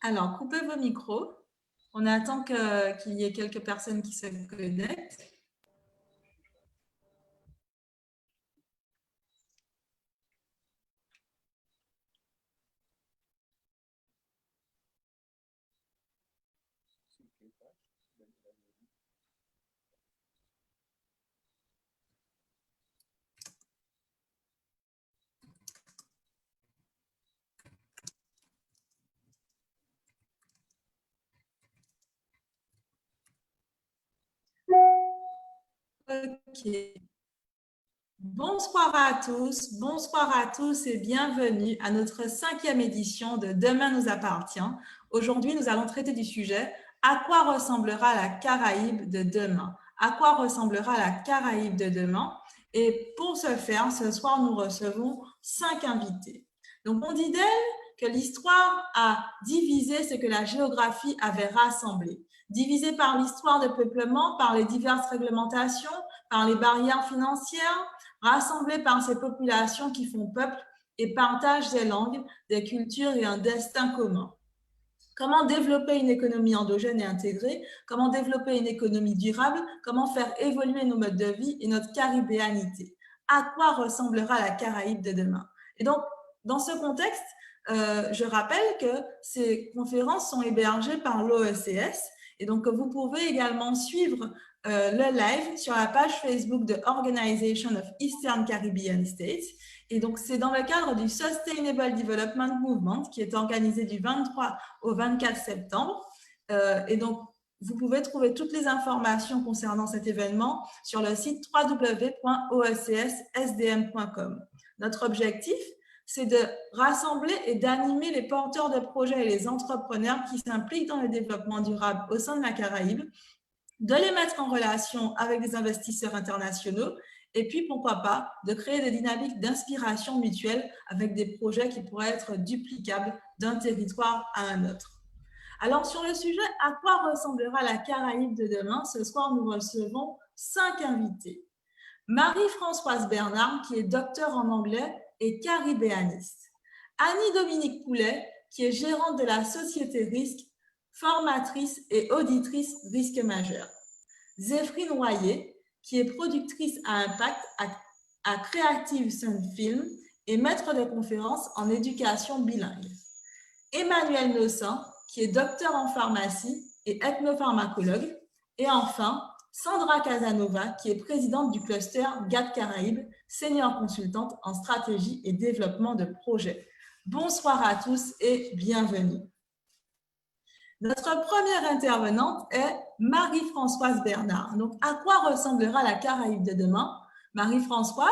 Alors, coupez vos micros. On attend qu'il y ait quelques personnes qui se connectent. Ok. Bonsoir à tous et bienvenue à notre 5e édition de Demain nous appartient. Aujourd'hui, nous allons traiter du sujet « À quoi ressemblera la Caraïbe de demain ?» À quoi ressemblera la Caraïbe de demain? Et pour ce faire, ce soir, nous recevons 5 invités. Donc, on dit d'elle que l'histoire a divisé ce que la géographie avait rassemblé. Divisé par l'histoire de peuplement, par les diverses réglementations, par les barrières financières, rassemblés par ces populations qui font peuple et partagent des langues, des cultures et un destin commun. Comment développer une économie endogène et intégrée? Comment développer une économie durable? Comment faire évoluer nos modes de vie et notre caribéanité? À quoi ressemblera la Caraïbe de demain? Et donc, dans ce contexte, je rappelle que ces conférences sont hébergées par l'OECS et donc vous pouvez également suivre le live sur la page Facebook de Organization of Eastern Caribbean States. Et donc, c'est dans le cadre du Sustainable Development Movement qui est organisé du 23 au 24 septembre. Et donc, vous pouvez trouver toutes les informations concernant cet événement sur le site www.oecsdm.com. Notre objectif, c'est de rassembler et d'animer les porteurs de projets et les entrepreneurs qui s'impliquent dans le développement durable au sein de la Caraïbe, de les mettre en relation avec des investisseurs internationaux et puis, pourquoi pas, de créer des dynamiques d'inspiration mutuelle avec des projets qui pourraient être duplicables d'un territoire à un autre. Alors, sur le sujet « À quoi ressemblera la Caraïbe de demain ?» ce soir, nous recevons 5 invités. Marie-Françoise Bernard, qui est docteure en anglais et caribéaniste. Annie-Dominique Poulet, qui est gérante de la société Risque, formatrice et auditrice risque majeur. Zéphrine Royer, qui est productrice à impact à Creative Sun Film et maître de conférences en éducation bilingue. Emmanuel Nossin, qui est docteur en pharmacie et ethnopharmacologue. Et enfin, Sandra Casanova, qui est présidente du cluster GATT Caraïbes, senior consultante en stratégie et développement de projets. Bonsoir à tous et bienvenue. Notre première intervenante est Marie-Françoise Bernard. Donc, à quoi ressemblera la Caraïbe de demain? Marie-Françoise,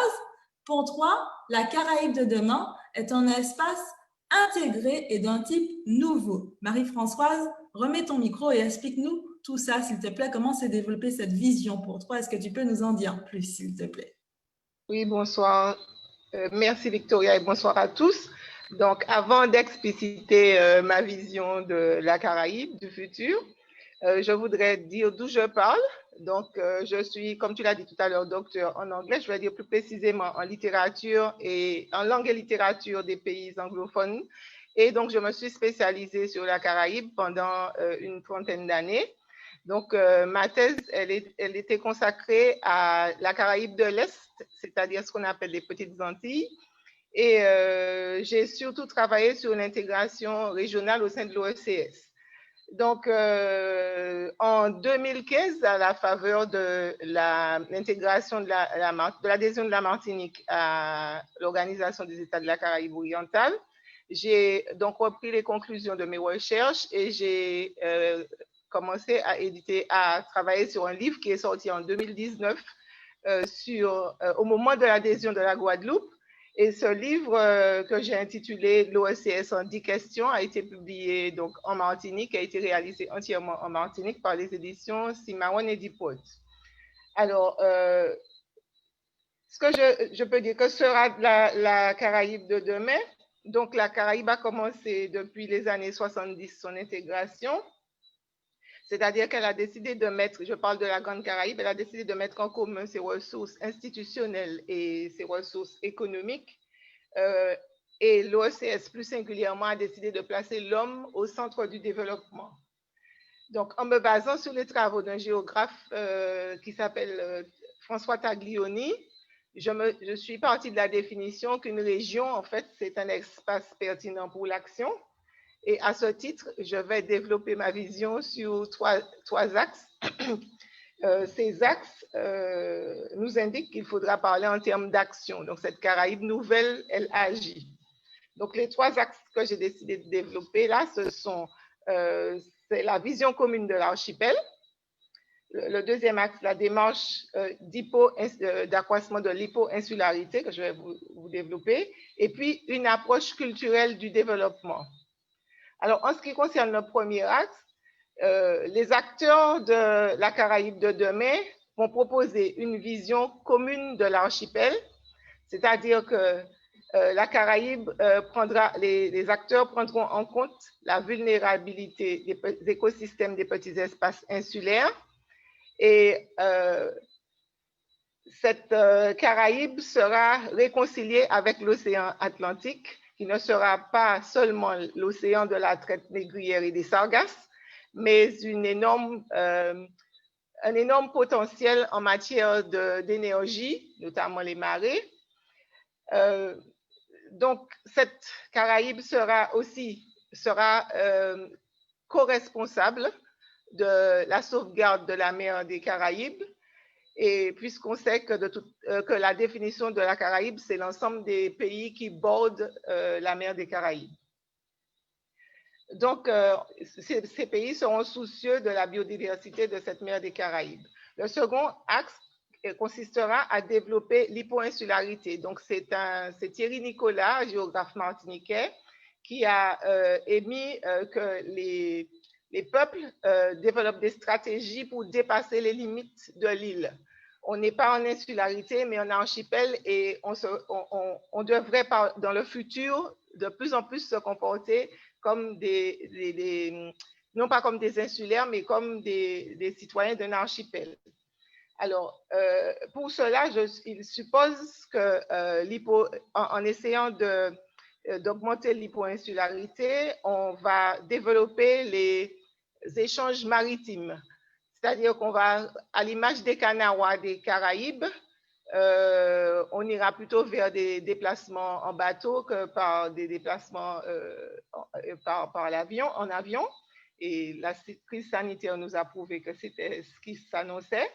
pour toi, la Caraïbe de demain est un espace intégré et d'un type nouveau. Marie-Françoise, remets ton micro et explique-nous tout ça, s'il te plaît. Comment s'est développée cette vision pour toi? Est-ce que tu peux nous en dire plus, s'il te plaît? Oui, bonsoir. Merci Victoria et bonsoir à tous. Donc, avant d'expliciter ma vision de la Caraïbe, du futur, je voudrais dire d'où je parle. Donc, je suis, comme tu l'as dit tout à l'heure, docteur en anglais. Je vais dire plus précisément en littérature et en langue et littérature des pays anglophones. Et donc, je me suis spécialisée sur la Caraïbe pendant une trentaine d'années. Donc, ma thèse, elle était consacrée à la Caraïbe de l'Est, c'est-à-dire ce qu'on appelle les Petites Antilles. Et j'ai surtout travaillé sur l'intégration régionale au sein de l'OECS. Donc, en 2015, à la faveur de l'intégration de l'adhésion de la Martinique à l'Organisation des États de la Caraïbe orientale, j'ai donc repris les conclusions de mes recherches et j'ai commencé à travailler sur un livre qui est sorti en 2019 au moment de l'adhésion de la Guadeloupe. Et ce livre que j'ai intitulé l'OECS en 10 questions a été publié donc en Martinique, a été réalisé entièrement en Martinique par les éditions Cimarron et Diport. Alors, ce que je peux dire que sera la Caraïbe de demain. Donc, la Caraïbe a commencé depuis les années 70 son intégration. C'est-à-dire qu'elle a décidé de mettre, je parle de la Grande Caraïbe, elle a décidé de mettre en commun ses ressources institutionnelles et ses ressources économiques et l'OECS plus singulièrement a décidé de placer l'homme au centre du développement. Donc, en me basant sur les travaux d'un géographe qui s'appelle François Taglioni, je suis partie de la définition qu'une région, en fait, c'est un espace pertinent pour l'action. Et à ce titre, je vais développer ma vision sur trois axes. Ces axes nous indiquent qu'il faudra parler en termes d'action. Donc, cette Caraïbe nouvelle, elle agit. Donc, les trois axes que j'ai décidé de développer là, c'est la vision commune de l'archipel. Le deuxième axe, la démarche d'accroissement de l'hypo-insularité que je vais vous développer. Et puis, une approche culturelle du développement. Alors, en ce qui concerne le premier axe, les acteurs de la Caraïbe de demain vont proposer une vision commune de l'archipel, c'est-à-dire que la Caraïbe les acteurs prendront en compte la vulnérabilité des écosystèmes des petits espaces insulaires et cette Caraïbe sera réconciliée avec l'océan Atlantique, qui ne sera pas seulement l'océan de la traite négrière et des sargasses, mais un énorme potentiel en matière d'énergie, notamment les marées. Donc, cette Caraïbe sera co-responsable de la sauvegarde de la mer des Caraïbes, et puisqu'on sait que la définition de la Caraïbe, c'est l'ensemble des pays qui bordent la mer des Caraïbes. Donc, ces pays seront soucieux de la biodiversité de cette mer des Caraïbes. Le second axe consistera à développer l'hypo-insularité. Donc, c'est Thierry Nicolas, géographe martiniquais, qui a émis que les peuples développent des stratégies pour dépasser les limites de l'île. On n'est pas en insularité, mais en archipel, et on devrait, dans le futur, de plus en plus se comporter comme non pas comme des insulaires, mais comme des citoyens d'un archipel. Alors, pour cela, il suppose que en essayant d'augmenter l'hypo-insularité, on va développer les échanges maritimes. C'est-à-dire qu'on va, à l'image des Canarois des Caraïbes, on ira plutôt vers des déplacements en bateau que par des déplacements par l'avion, en avion. Et la crise sanitaire nous a prouvé que c'était ce qui s'annonçait.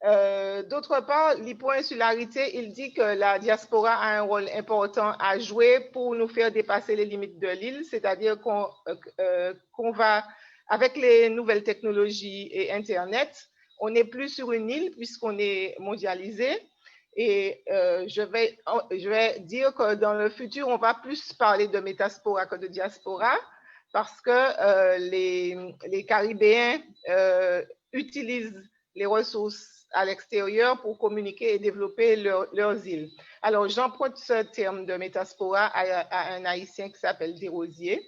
D'autre part, l'hypo-insularité, il dit que la diaspora a un rôle important à jouer pour nous faire dépasser les limites de l'île, c'est-à-dire qu'on va, avec les nouvelles technologies et Internet, on n'est plus sur une île puisqu'on est mondialisé. Et je vais dire que dans le futur, on va plus parler de métaspora que de diaspora parce que les Caribéens utilisent les ressources à l'extérieur pour communiquer et développer leurs îles. Alors, j'emprunte ce terme de métaspora à un Haïtien qui s'appelle Desrosiers,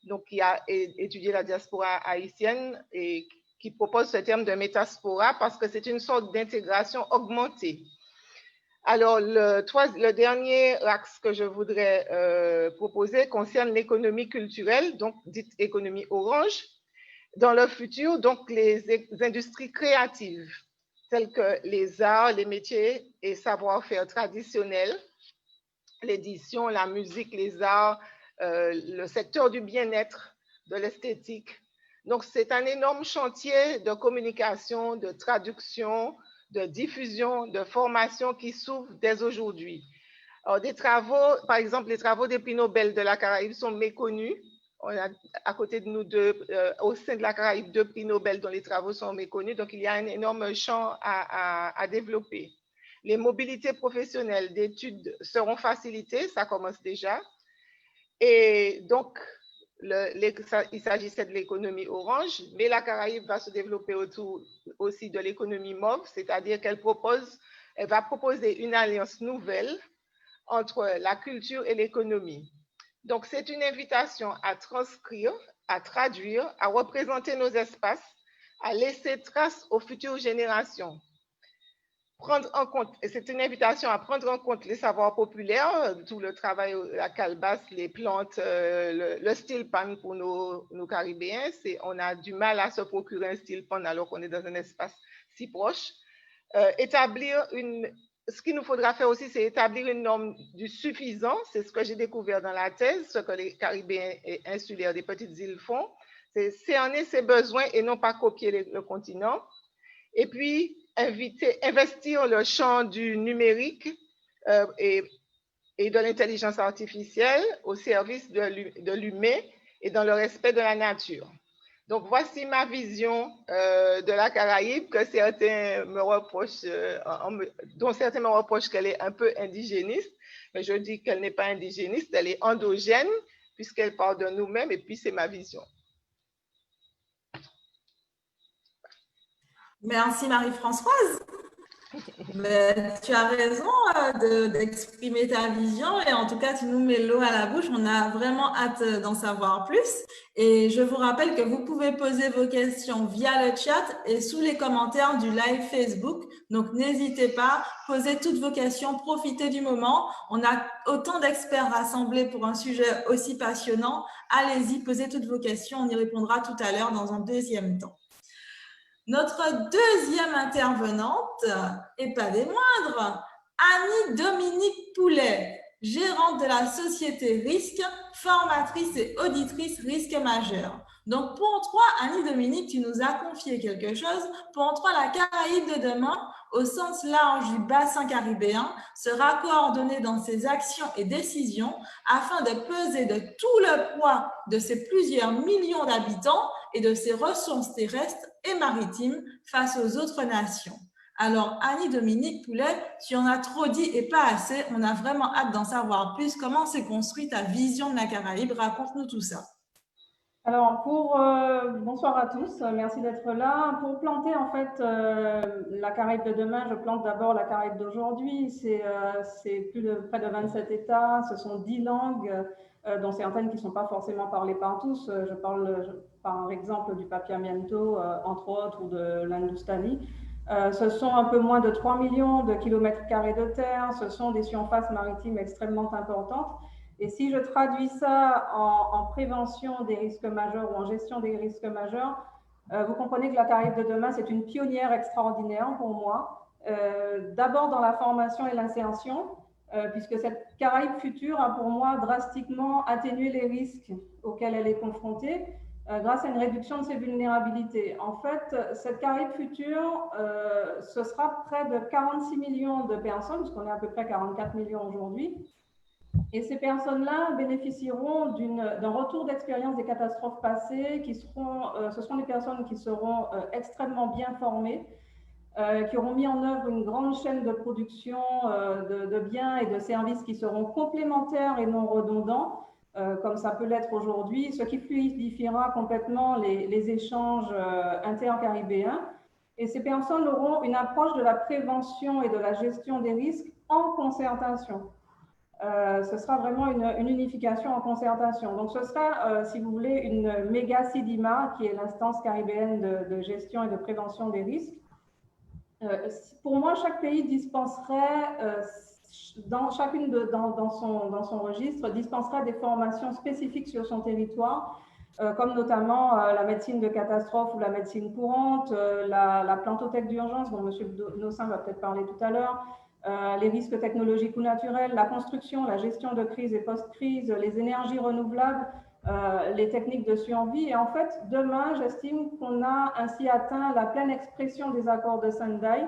donc qui a étudié la diaspora haïtienne et qui propose ce terme de métaspora parce que c'est une sorte d'intégration augmentée. Alors, le dernier axe que je voudrais proposer concerne l'économie culturelle, donc dite économie orange. Dans le futur, donc les industries créatives, tels que les arts, les métiers et savoir-faire traditionnels, l'édition, la musique, les arts, le secteur du bien-être, de l'esthétique. Donc, c'est un énorme chantier de communication, de traduction, de diffusion, de formation qui s'ouvre dès aujourd'hui. Alors, des travaux, par exemple, les travaux des prix Nobel de la Caraïbe sont méconnus. On a à côté de nous au sein de la Caraïbe, 2 prix Nobel dont les travaux sont méconnus. Donc, il y a un énorme champ à développer. Les mobilités professionnelles d'études seront facilitées, ça commence déjà. Et donc, il s'agissait de l'économie orange, mais la Caraïbe va se développer autour aussi de l'économie mauve, c'est-à-dire qu'elle va proposer une alliance nouvelle entre la culture et l'économie. Donc, c'est une invitation à transcrire, à traduire, à représenter nos espaces, à laisser trace aux futures générations. prendre en compte, et c'est une invitation à prendre en compte les savoirs populaires, tout le travail, la calebasse, les plantes, le steel pan pour nos Caribéens. On a du mal à se procurer un steel pan alors qu'on est dans un espace si proche. Ce qu'il nous faudra faire aussi, c'est établir une norme du suffisant. C'est ce que j'ai découvert dans la thèse, ce que les Caribéens et insulaires des petites îles font. C'est cerner ses besoins et non pas copier le continent. Et puis, investir le champ du numérique et de l'intelligence artificielle au service de l'humain et dans le respect de la nature. Donc, voici ma vision de la Caraïbe que certains me reprochent, dont certains me reprochent qu'elle est un peu indigéniste. Mais je dis qu'elle n'est pas indigéniste, elle est endogène puisqu'elle part de nous-mêmes et puis c'est ma vision. Merci Marie-Françoise. Tu as raison d'exprimer ta vision et en tout cas, tu nous mets l'eau à la bouche. On a vraiment hâte d'en savoir plus. Et je vous rappelle que vous pouvez poser vos questions via le chat et sous les commentaires du live Facebook. Donc, n'hésitez pas, posez toutes vos questions, profitez du moment. On a autant d'experts rassemblés pour un sujet aussi passionnant. Allez-y, posez toutes vos questions. On y répondra tout à l'heure dans un deuxième temps. Notre deuxième intervenante, et pas des moindres, Annie-Dominique Poulet, gérante de la société Risque, formatrice et auditrice risque majeur. Donc, pour toi, Annie-Dominique, tu nous as confié quelque chose. Pour toi, la Caraïbe de demain, au sens large du bassin caribéen, sera coordonnée dans ses actions et décisions afin de peser de tout le poids de ses plusieurs millions d'habitants et de ses ressources terrestres et maritimes face aux autres nations. Alors, Annie-Dominique Poulet, tu en as trop dit et pas assez. On a vraiment hâte d'en savoir plus. Comment s'est construite ta vision de la Caraïbe? Raconte-nous tout ça. Alors, bonsoir à tous, merci d'être là. Pour planter en fait la Caraïbe de demain, je plante d'abord la Caraïbe d'aujourd'hui. C'est près de 27 États, ce sont 10 langues, dont certaines qui ne sont pas forcément parlées par tous. Je parle par exemple du papiamiento, entre autres, ou de l'hindustani. Ce sont un peu moins de 3 millions de kilomètres carrés de terre, ce sont des surfaces maritimes extrêmement importantes. Et si je traduis ça en prévention des risques majeurs ou en gestion des risques majeurs, vous comprenez que la Caraïbe de demain, c'est une pionnière extraordinaire pour moi. D'abord dans la formation et l'insertion, puisque cette Caraïbe future a pour moi drastiquement atténué les risques auxquels elle est confrontée grâce à une réduction de ses vulnérabilités. En fait, cette Caraïbe future, ce sera près de 46 millions de personnes, puisqu'on est à peu près 44 millions aujourd'hui. Et ces personnes-là bénéficieront d'un retour d'expérience des catastrophes passées, ce seront des personnes qui seront extrêmement bien formées, qui auront mis en œuvre une grande chaîne de production de biens et de services qui seront complémentaires et non redondants, comme ça peut l'être aujourd'hui, ce qui fluidifiera complètement les échanges intercaribéens. Et ces personnes auront une approche de la prévention et de la gestion des risques en concertation. Ce sera vraiment une unification en concertation. Donc, ce sera, si vous voulez, une méga CIDIMA, qui est l'instance caribéenne de gestion et de prévention des risques. Pour moi, chaque pays dispenserait, dans son registre, dispenserait des formations spécifiques sur son territoire, comme notamment la médecine de catastrophe ou la médecine courante, la plantothèque d'urgence, dont M. Nossin va peut-être parler tout à l'heure, les risques technologiques ou naturels, la construction, la gestion de crise et post-crise, les énergies renouvelables, les techniques de survie. Et en fait, demain, j'estime qu'on a ainsi atteint la pleine expression des accords de Sendai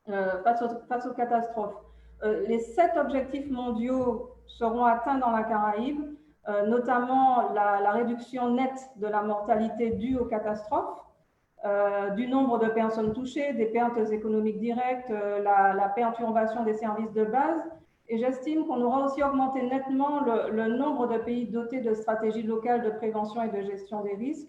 face aux catastrophes. Les 7 objectifs mondiaux seront atteints dans la Caraïbe, notamment la réduction nette de la mortalité due aux catastrophes, du nombre de personnes touchées, des pertes économiques directes, la perturbation des services de base. Et j'estime qu'on aura aussi augmenté nettement le nombre de pays dotés de stratégies locales de prévention et de gestion des risques.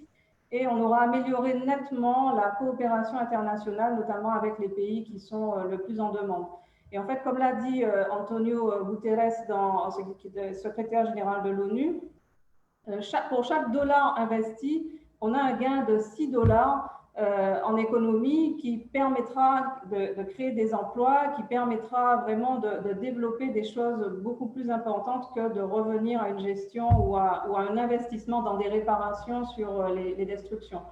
Et on aura amélioré nettement la coopération internationale, notamment avec les pays qui sont le plus en demande. Et en fait, comme l'a dit Antonio Guterres, secrétaire général de l'ONU, pour chaque dollar investi, on a un gain de 6 dollars en économie qui permettra de créer des emplois, qui permettra vraiment de développer des choses beaucoup plus importantes que de revenir à une gestion ou à un investissement dans des réparations sur les destructions.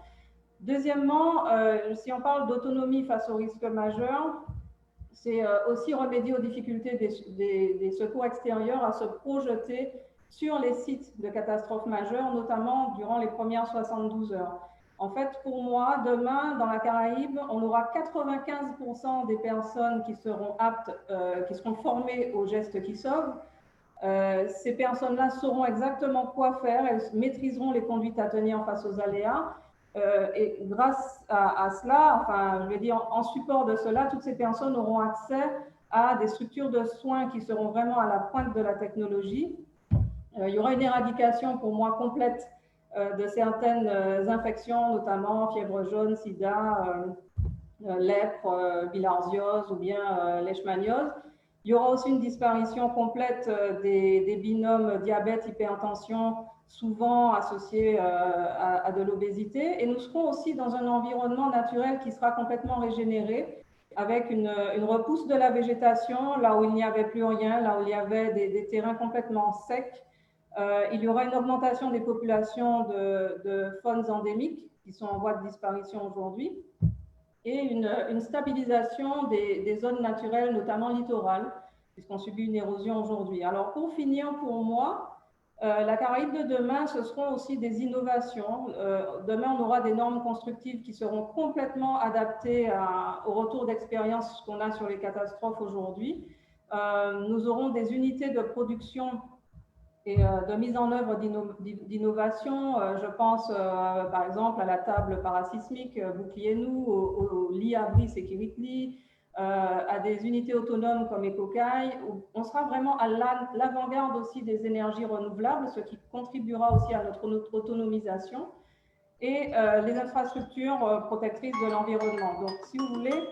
Deuxièmement, si on parle d'autonomie face aux risques majeurs, c'est aussi remédier aux difficultés des secours extérieurs à se projeter sur les sites de catastrophes majeures, notamment durant les premières 72 heures. En fait, pour moi, demain, dans la Caraïbe, on aura 95% des personnes qui seront aptes, qui seront formées aux gestes qui sauvent. Ces personnes-là sauront exactement quoi faire, elles maîtriseront les conduites à tenir face aux aléas. Et grâce à cela, enfin, je vais dire en support de cela, toutes ces personnes auront accès à des structures de soins qui seront vraiment à la pointe de la technologie. Il y aura une éradication pour moi complète de certaines infections, notamment fièvre jaune, sida, lèpre, bilharziose ou bien leishmaniose. Il y aura aussi une disparition complète des binômes diabète, hypertension, souvent associés à de l'obésité. Et nous serons aussi dans un environnement naturel qui sera complètement régénéré, avec une repousse de la végétation, là où il n'y avait plus rien, là où il y avait des terrains complètement secs. Il y aura une augmentation des populations de faunes endémiques qui sont en voie de disparition aujourd'hui et une stabilisation des zones naturelles, notamment littorales, puisqu'on subit une érosion aujourd'hui. Alors pour finir, pour moi, la Caraïbe de demain, ce seront aussi des innovations. Demain, on aura des normes constructives qui seront complètement adaptées au retour d'expérience qu'on a sur les catastrophes aujourd'hui. Nous aurons des unités de production et de mise en œuvre d'innovation. Je pense par exemple à la table parasismique Boucliez-nous, au lit-abri Security, à des unités autonomes comme EcoCaille. On sera vraiment à l'avant-garde aussi des énergies renouvelables, ce qui contribuera aussi à notre autonomisation, et les infrastructures protectrices de l'environnement. Donc, si vous voulez,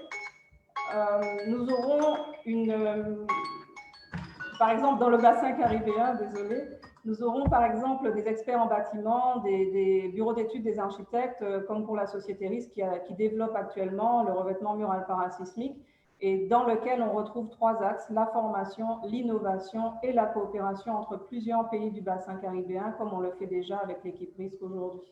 nous aurons par exemple, dans le bassin caribéen, désolé, nous aurons par exemple des experts en bâtiment, des bureaux d'études des architectes, comme pour la société RIS qui développe actuellement le revêtement mural parasismique, et dans lequel on retrouve trois axes: la formation, l'innovation et la coopération entre plusieurs pays du bassin caribéen, comme on le fait déjà avec l'équipe RIS aujourd'hui.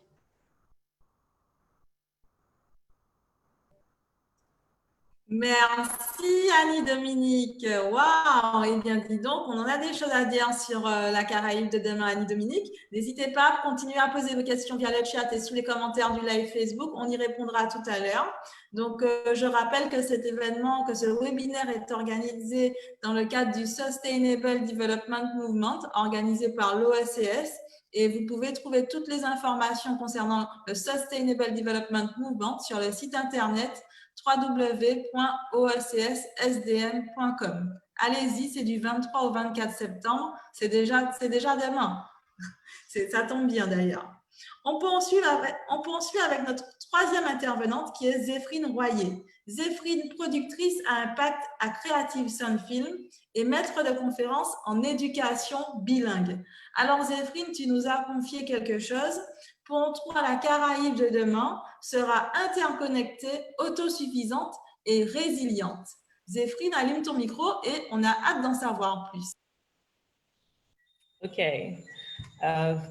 Merci Annie-Dominique. Waouh! Eh bien, dis donc, on en a des choses à dire sur la Caraïbe de demain, Annie-Dominique. N'hésitez pas à continuer à poser vos questions via le chat et sous les commentaires du live Facebook. On y répondra tout à l'heure. Donc, je rappelle que cet événement, que ce webinaire est organisé dans le cadre du Sustainable Development Movement, organisé par l'OSCS. Et vous pouvez trouver toutes les informations concernant le Sustainable Development Movement sur le site internet www.ossdsdm.com. Allez-y, c'est du 23 au 24 septembre. C'est déjà demain. Ça tombe bien d'ailleurs. On peut en suivre avec notre troisième intervenante qui est Zéphrine Royer. Zéphrine, productrice à impact à Creative Sound Film et maître de conférences en éducation bilingue. Alors Zéphrine, tu nous as confié quelque chose. Pour toi, la Caraïbe de demain sera interconnectée, autosuffisante et résiliente. Zéphrine, allume ton micro et on a hâte d'en savoir plus. OK.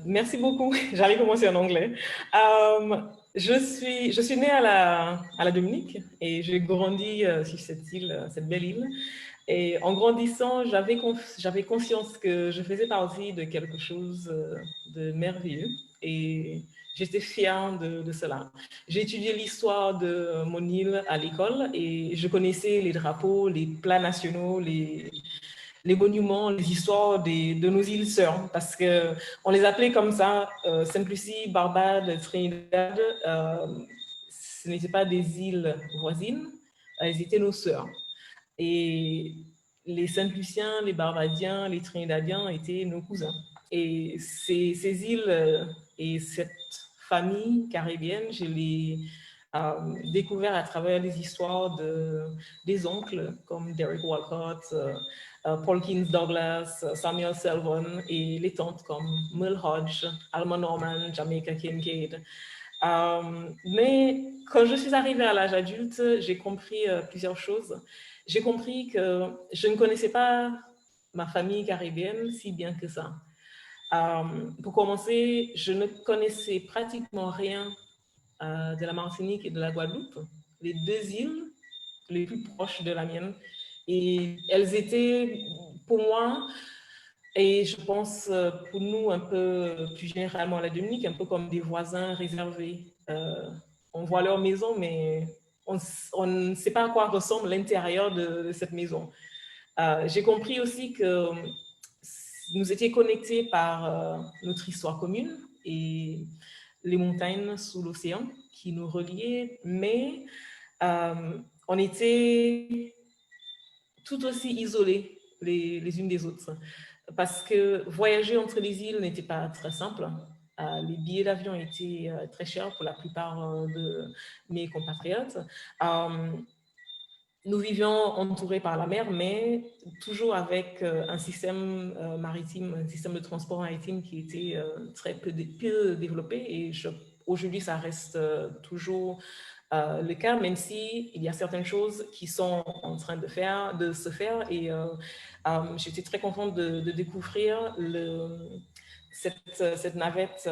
Merci beaucoup. J'allais commencer en anglais. Je suis née à la Dominique et j'ai grandi sur cette île, cette belle île. Et en grandissant, j'avais conscience que je faisais partie de quelque chose de merveilleux et j'étais fière de cela. J'ai étudié l'histoire de mon île à l'école et je connaissais les drapeaux, les plats nationaux, les monuments, les histoires de nos îles sœurs, parce qu'on les appelait comme ça, Sainte-Lucie, Barbade, Trinidad. Ce n'étaient pas des îles voisines, elles étaient nos sœurs. Et les Saint-Luciens, les Barbadiens, les Trinidadiens étaient nos cousins. Et ces îles et cette famille caribéenne, je l'ai découvert à travers les histoires des oncles comme Derek Walcott, Paul Keynes Douglas, Samuel Selvon, et les tantes comme Merle Hodge, Alma Norman, Jamaica Kincaid. Mais quand je suis arrivée à l'âge adulte, j'ai compris plusieurs choses. J'ai compris que je ne connaissais pas ma famille caribéenne si bien que ça. Pour commencer, je ne connaissais pratiquement rien de la Martinique et de la Guadeloupe, les deux îles les plus proches de la mienne. Et elles étaient, pour moi, et je pense pour nous un peu plus généralement à la Dominique, un peu comme des voisins réservés. On voit leur maison, mais on ne sait pas à quoi ressemble l'intérieur de cette maison. J'ai compris aussi que nous étions connectés par notre histoire commune et les montagnes sous l'océan qui nous reliaient, mais on était tout aussi isolés les unes des autres parce que voyager entre les îles n'était pas très simple. Les billets d'avion étaient très chers pour la plupart de mes compatriotes. Nous vivions entourés par la mer, mais toujours avec un système maritime, un système de transport maritime qui était très peu développé. Et aujourd'hui, ça reste toujours le cas, même si il y a certaines choses qui sont en train de se faire. Et j'étais très contente de découvrir cette navette,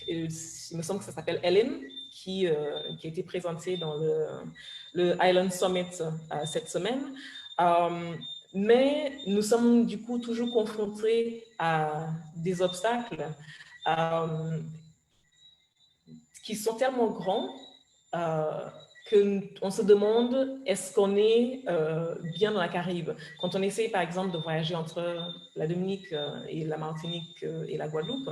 il me semble que ça s'appelle Ellen, qui a été présentée dans le Island Summit cette semaine. Mais nous sommes du coup toujours confrontés à des obstacles qui sont tellement grands qu'on se demande est-ce qu'on est bien dans la Caraïbe. Quand on essaie par exemple de voyager entre la Dominique et la Martinique et la Guadeloupe,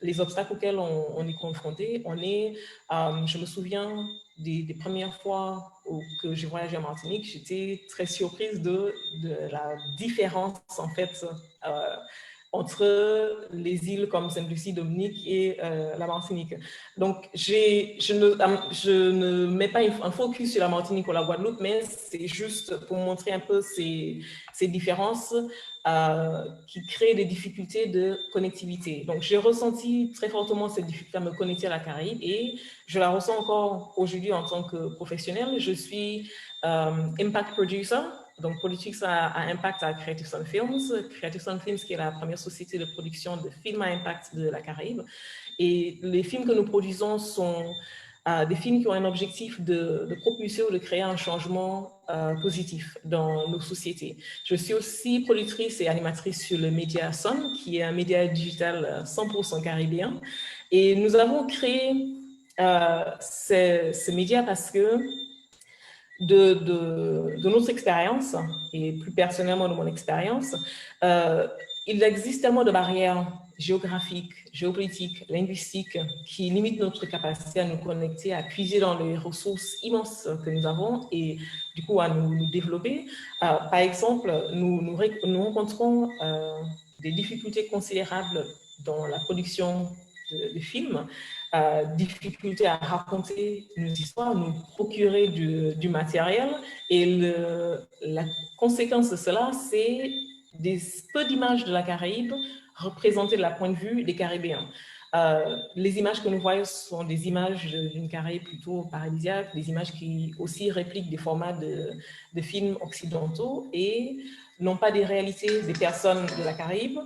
les obstacles auxquels on est confronté, je me souviens des premières fois que j'ai voyagé en Martinique, j'étais très surprise de la différence en fait entre les îles comme Sainte-Lucie, Dominique et la Martinique. Donc, je ne mets pas un focus sur la Martinique ou la Guadeloupe, mais c'est juste pour montrer un peu ces différences qui créent des difficultés de connectivité. Donc, j'ai ressenti très fortement cette difficulté à me connecter à la Caraïbe et je la ressens encore aujourd'hui en tant que professionnelle. Je suis Impact Producer. Donc, Politics a impact à Creative Sun Films. Creative Sun Films, qui est la première société de production de films à impact de la Caraïbe. Et les films que nous produisons sont des films qui ont un objectif de propulser ou de créer un changement positif dans nos sociétés. Je suis aussi productrice et animatrice sur le média Sun, qui est un média digital 100% caribéen. Et nous avons créé ce média parce que de notre expérience, et plus personnellement de mon expérience, il existe tellement de barrières géographiques, géopolitiques, linguistiques qui limitent notre capacité à nous connecter, à puiser dans les ressources immenses que nous avons et du coup à nous développer. Par exemple, nous rencontrons des difficultés considérables dans la production de films, difficulté à raconter nos histoires, nous procurer du matériel. Et la conséquence de cela, c'est peu d'images de la Caraïbe représentées de la point de vue des Caribéens. Les images que nous voyons sont des images d'une Caraïbe plutôt paradisiaque, des images qui aussi répliquent des formats de films occidentaux et non pas des réalités des personnes de la Caraïbe.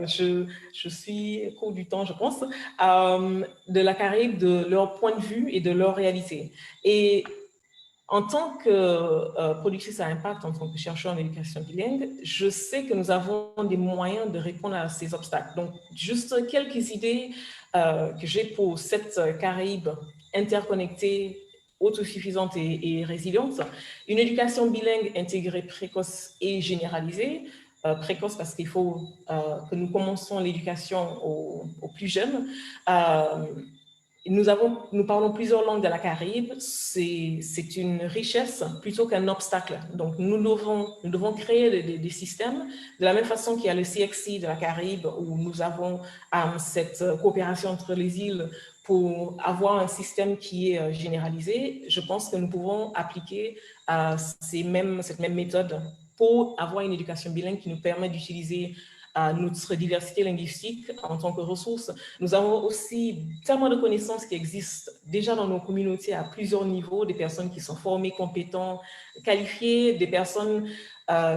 Je suis au cours du temps, je pense, de la Caraïbe, de leur point de vue et de leur réalité. Et en tant que productrice à impact, en tant que chercheur en éducation bilingue, je sais que nous avons des moyens de répondre à ces obstacles. Donc, juste quelques idées que j'ai pour cette Caraïbe interconnectée, autosuffisante et résiliente. Une éducation bilingue intégrée, précoce et généralisée. Précoce parce qu'il faut que nous commençons l'éducation aux plus jeunes. Nous parlons plusieurs langues de la Caraïbe. C'est une richesse plutôt qu'un obstacle. Donc, nous devons créer des systèmes de la même façon qu'il y a le CXC de la Caraïbe où nous avons cette coopération entre les îles pour avoir un système qui est généralisé. Je pense que nous pouvons appliquer cette même méthode pour avoir une éducation bilingue qui nous permet d'utiliser notre diversité linguistique en tant que ressource. Nous avons aussi tellement de connaissances qui existent déjà dans nos communautés à plusieurs niveaux, des personnes qui sont formées, compétentes, qualifiées, des personnes,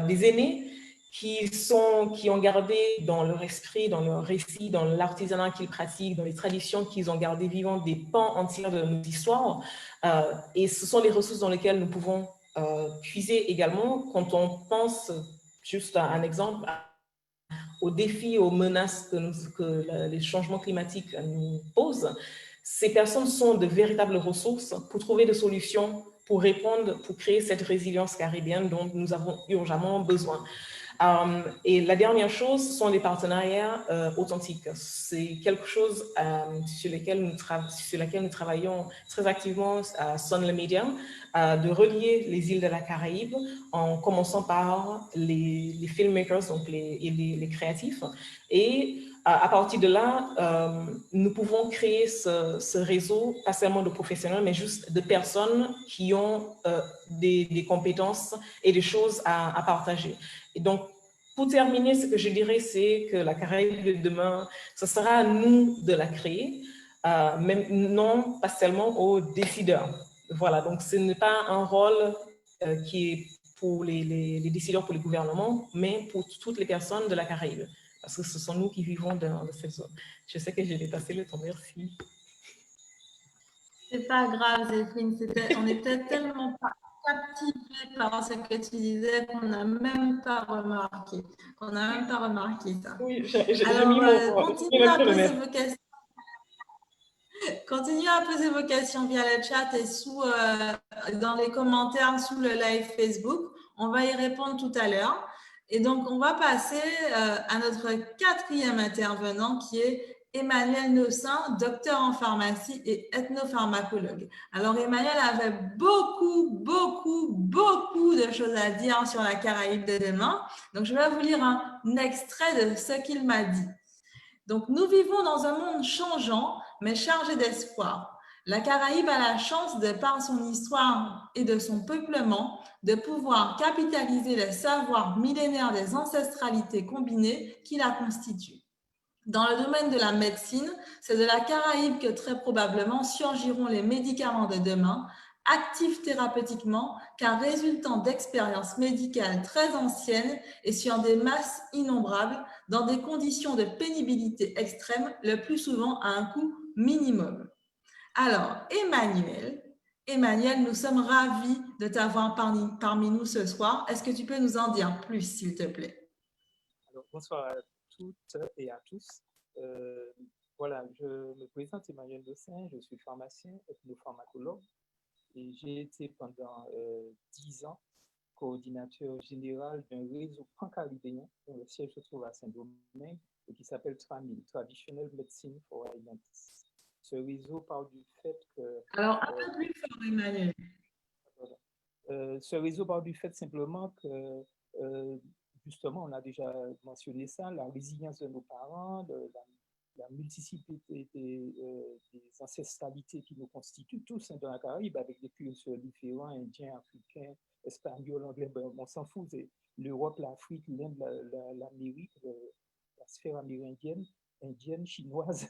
des aînés qui ont gardé dans leur esprit, dans leur récit, dans l'artisanat qu'ils pratiquent, dans les traditions qu'ils ont gardées vivantes, des pans entiers de notre histoire. Et ce sont des ressources dans lesquelles nous pouvons puiser également quand on pense, juste un exemple, aux défis, aux menaces que les changements climatiques nous posent. Ces personnes sont de véritables ressources pour trouver des solutions, pour répondre, pour créer cette résilience caribéenne dont nous avons urgemment besoin. Et la dernière chose, ce sont les partenariats authentiques. C'est quelque chose sur lequel nous travaillons très activement à Sun Le Media, de relier les îles de la Caraïbe en commençant par les filmmakers, donc les créatifs. Et à partir de là, nous pouvons créer ce réseau, pas seulement de professionnels, mais juste de personnes qui ont des compétences et des choses à partager. Et donc, pour terminer, ce que je dirais, c'est que la Caraïbe de demain, ce sera à nous de la créer, même non pas seulement aux décideurs. Voilà, donc ce n'est pas un rôle qui est pour les décideurs, pour les gouvernements, mais pour toutes les personnes de la Caraïbe, parce que ce sont nous qui vivons dans cette zone. Je sais que j'ai dépassé le temps, merci. C'est pas grave, Zéphine, on était tellement captivé par ce que tu disais qu'on n'a même pas remarqué. Ça. Oui, j'ai Alors, mis mon continuez à poser vos questions. Continuez à poser vos questions via le chat et dans les commentaires sous le live Facebook. On va y répondre tout à l'heure. Et donc, on va passer à notre quatrième intervenant qui est Emmanuel Nossin, docteur en pharmacie et ethnopharmacologue. Alors, Emmanuel avait beaucoup de choses à dire sur la Caraïbe de demain. Donc, je vais vous lire un extrait de ce qu'il m'a dit. Donc, nous vivons dans un monde changeant, mais chargé d'espoir. La Caraïbe a la chance, de par son histoire et de son peuplement, de pouvoir capitaliser les savoirs millénaires des ancestralités combinées qui la constituent. Dans le domaine de la médecine, c'est de la Caraïbe que très probablement surgiront les médicaments de demain, actifs thérapeutiquement car résultant d'expériences médicales très anciennes et sur des masses innombrables dans des conditions de pénibilité extrême, le plus souvent à un coût minimum. Alors, Emmanuel, nous sommes ravis de t'avoir parmi nous ce soir. Est-ce que tu peux nous en dire plus, s'il te plaît? Alors, bonsoir à toutes et à tous. Voilà, je me présente Emmanuel Nossin, je suis pharmacien, ethnopharmacologue. Et j'ai été pendant 10 ans coordinateur général d'un réseau pan-caribéen dont le siège se trouve à Saint-Domingue et qui s'appelle TRAMIL, Traditional Medicine for Islands. Ce réseau part du fait que... Alors, un peu plus fort, Emmanuel. Ce réseau part du fait simplement que, justement, on a déjà mentionné ça, la résilience de nos parents, la multiplicité des ancestralités qui nous constituent tous dans la Caraïbe, avec des cultures différentes, indiens, africains, espagnols, anglais, ben, on s'en fout, c'est l'Europe, l'Afrique, l'Inde, l'Amérique, la sphère amérindienne, indienne, chinoise,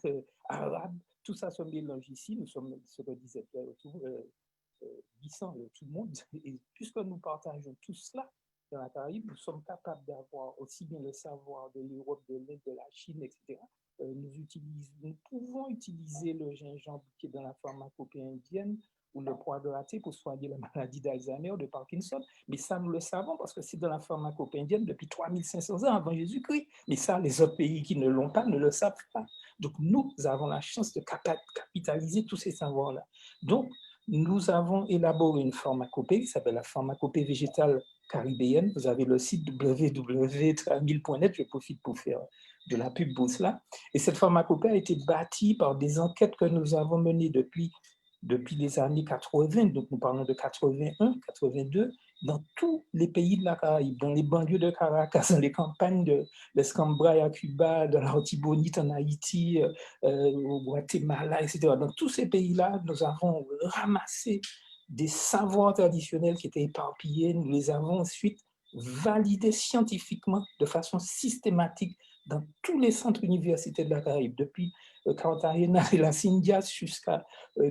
arabe, tout ça se mélange ici, nous sommes, ce que disait Pierre autour, 800, tout le monde, et puisque nous partageons tout cela dans la Caraïbe, nous sommes capables d'avoir aussi bien le savoir de l'Europe, de l'Inde, de la Chine, etc., nous pouvons utiliser le gingembre qui est dans la pharmacopée indienne ou le poivre de thé pour soigner la maladie d'Alzheimer, de Parkinson. Mais ça, nous le savons parce que c'est dans la pharmacopée indienne depuis 3500 ans avant Jésus-Christ. Mais ça, les autres pays qui ne l'ont pas ne le savent pas. Donc, nous avons la chance de capitaliser tous ces savoirs-là. Donc, nous avons élaboré une pharmacopée qui s'appelle la pharmacopée végétale caribéenne. Vous avez le site www.tramil.net. Je profite pour faire de la pub pour cela. Et cette pharmacopée a été bâtie par des enquêtes que nous avons menées depuis les années 80, donc nous parlons de 81, 82, dans tous les pays de la Caraïbe, dans les banlieues de Caracas, dans les campagnes de l'Escambray à Cuba, de l'Artibonite en Haïti, au Guatemala, etc. Dans tous ces pays-là, nous avons ramassé des savoirs traditionnels qui étaient éparpillés, nous les avons ensuite validés scientifiquement de façon systématique dans tous les centres universitaires de la Caraïbe, depuis Cartagena et las Indias jusqu'à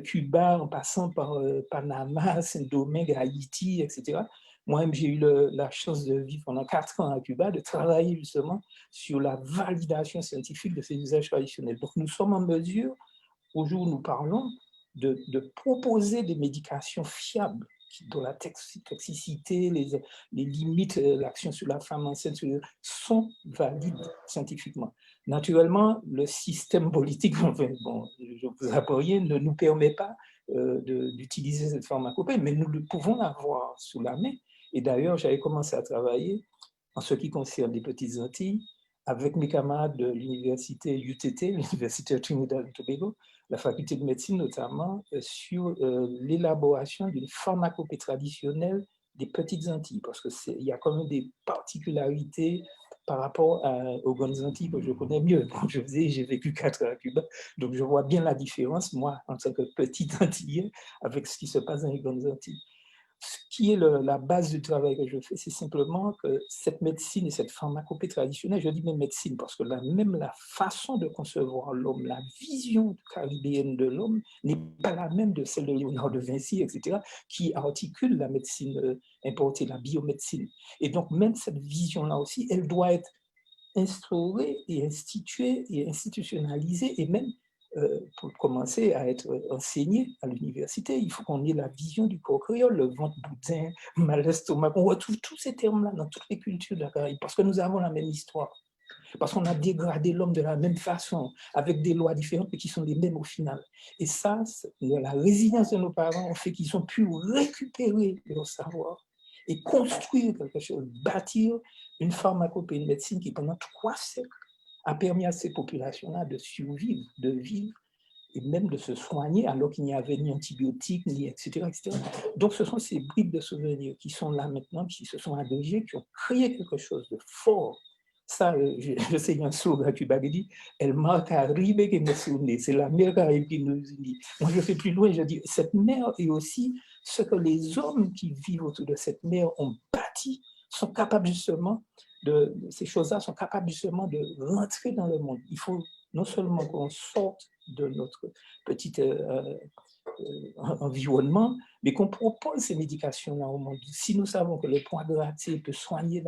Cuba, en passant par Panama, Saint-Domingue, Haïti, etc. Moi-même, j'ai eu la chance de vivre pendant 4 ans à Cuba, de travailler justement sur la validation scientifique de ces usages traditionnels. Donc, nous sommes en mesure, au jour où nous parlons, de proposer des médications fiables dont la toxicité, les limites, l'action sur la femme enceinte sont valides scientifiquement. Naturellement, le système politique, enfin, bon, je ne vous apprends rien, ne nous permet pas d'utiliser cette pharmacopée, mais nous pouvons l'avoir sous la main. Et d'ailleurs, j'avais commencé à travailler en ce qui concerne les Petites Antilles avec mes camarades de l'université UTT, l'université de Trinidad et Tobago, la faculté de médecine notamment, sur l'élaboration d'une pharmacopée traditionnelle des Petites Antilles, parce qu'il y a quand même des particularités par rapport aux Grandes Antilles que je connais mieux. Comme je vous dis, j'ai vécu 4 ans à Cuba, donc je vois bien la différence, moi, en tant que petit Antillais, avec ce qui se passe dans les Grandes Antilles. Ce qui est la base du travail que je fais, c'est simplement que cette médecine et cette pharmacopée traditionnelle, je dis même médecine parce que même la façon de concevoir l'homme, la vision caribéenne de l'homme n'est pas la même de celle de Léonard de Vinci, etc., qui articule la médecine importée, la biomédecine. Et donc même cette vision-là aussi, elle doit être instaurée et instituée et institutionnalisée et même pour commencer à être enseigné à l'université, il faut qu'on ait la vision du corps créole, le ventre boudin, mal d'estomac. On retrouve tous ces termes-là dans toutes les cultures de la Caraïbe parce que nous avons la même histoire, parce qu'on a dégradé l'homme de la même façon, avec des lois différentes, mais qui sont les mêmes au final. Et ça, la résilience de nos parents ont fait qu'ils ont pu récupérer leur savoir et construire quelque chose, bâtir une pharmacopée, une médecine qui, pendant 3 siècles, a permis à ces populations-là de survivre, de vivre et même de se soigner alors qu'il n'y avait ni antibiotiques, ni etc., etc. Donc, ce sont ces bribes de souvenirs qui sont là maintenant, qui se sont agrégées, qui ont créé quelque chose de fort. Ça, je sais, il y a un slogan à Cuba qui dit « El mar Caribe que nos une », c'est la mer Caraïbe qui nous unit. Moi, je fais plus loin, je dis « Cette mer est aussi ce que les hommes qui vivent autour de cette mer ont bâti, sont capables justement ces choses-là sont capables justement de rentrer dans le monde. Il faut non seulement qu'on sorte de notre petit environnement, mais qu'on propose ces médications-là au monde. Si nous savons que le poids gratté peut soigner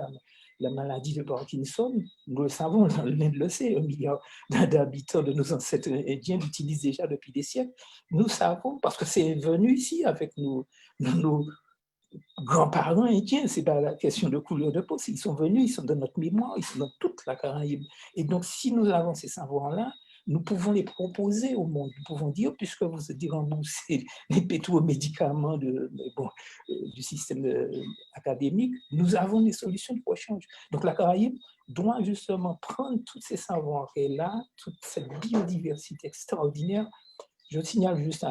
la maladie de Parkinson, nous le savons, l'Inde le sait, 1 milliard d'habitants de nos ancêtres indiens l'utilisent déjà depuis des siècles. Nous savons, parce que c'est venu ici avec nos grands-parents indiens, ce n'est pas la question de couleur de peau, ils sont venus, ils sont dans notre mémoire, ils sont dans toute la Caraïbe. Et donc, si nous avons ces savoirs-là, nous pouvons les proposer au monde. Nous pouvons dire, puisque vous êtes remboursé les pétromédicaments du système académique, nous avons des solutions de rechange. Donc, la Caraïbe doit justement prendre tous ces savoirs qu'elle a, toute cette biodiversité extraordinaire. Je signale juste,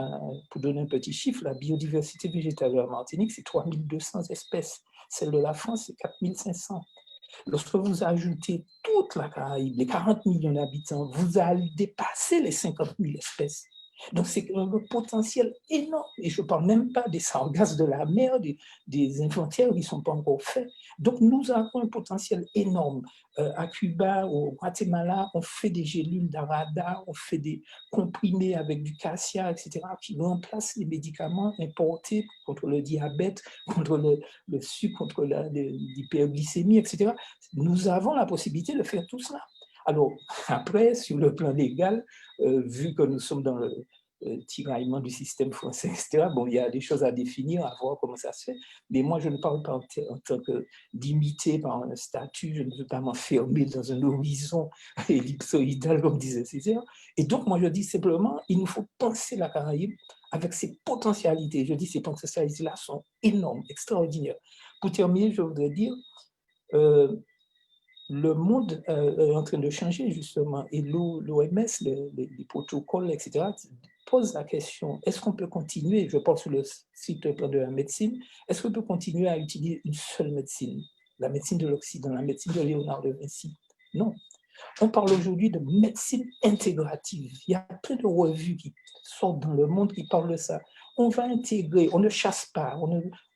pour donner un petit chiffre, la biodiversité végétale de la Martinique, c'est 3200 espèces. Celle de la France, c'est 4500. Lorsque vous ajoutez toute la Caraïbe, les 40 millions d'habitants, vous allez dépasser les 50 000 espèces. Donc, c'est un potentiel énorme. Et je ne parle même pas des sargasses de la mer, des inventaires qui ne sont pas encore faits. Donc, nous avons un potentiel énorme. À Cuba, au Guatemala, on fait des gélules d'arada, on fait des comprimés avec du cassia, etc., qui remplacent les médicaments importés contre le diabète, contre le sucre, contre l'hyperglycémie, etc. Nous avons la possibilité de faire tout cela. Alors, après, sur le plan légal, vu que nous sommes dans le tiraillement du système français, etc., bon, il y a des choses à définir, à voir comment ça se fait, mais moi, je ne parle pas en tant que limité par un statut, je ne veux pas m'enfermer dans un horizon ellipsoïdal, comme disait Césaire, et donc, moi, je dis simplement, il nous faut penser la Caraïbe avec ses potentialités. Je dis, ces potentialités-là sont énormes, extraordinaires. Pour terminer, je voudrais dire, le monde est en train de changer, justement, et l'OMS, les protocoles, etc., posent la question, est-ce qu'on peut continuer, je parle sur le site de la médecine, est-ce qu'on peut continuer à utiliser une seule médecine, la médecine de l'Occident, la médecine de Léonard de Vinci? Non. On parle aujourd'hui de médecine intégrative. Il y a plein de revues qui sortent dans le monde qui parlent de ça. On va intégrer, on ne chasse pas,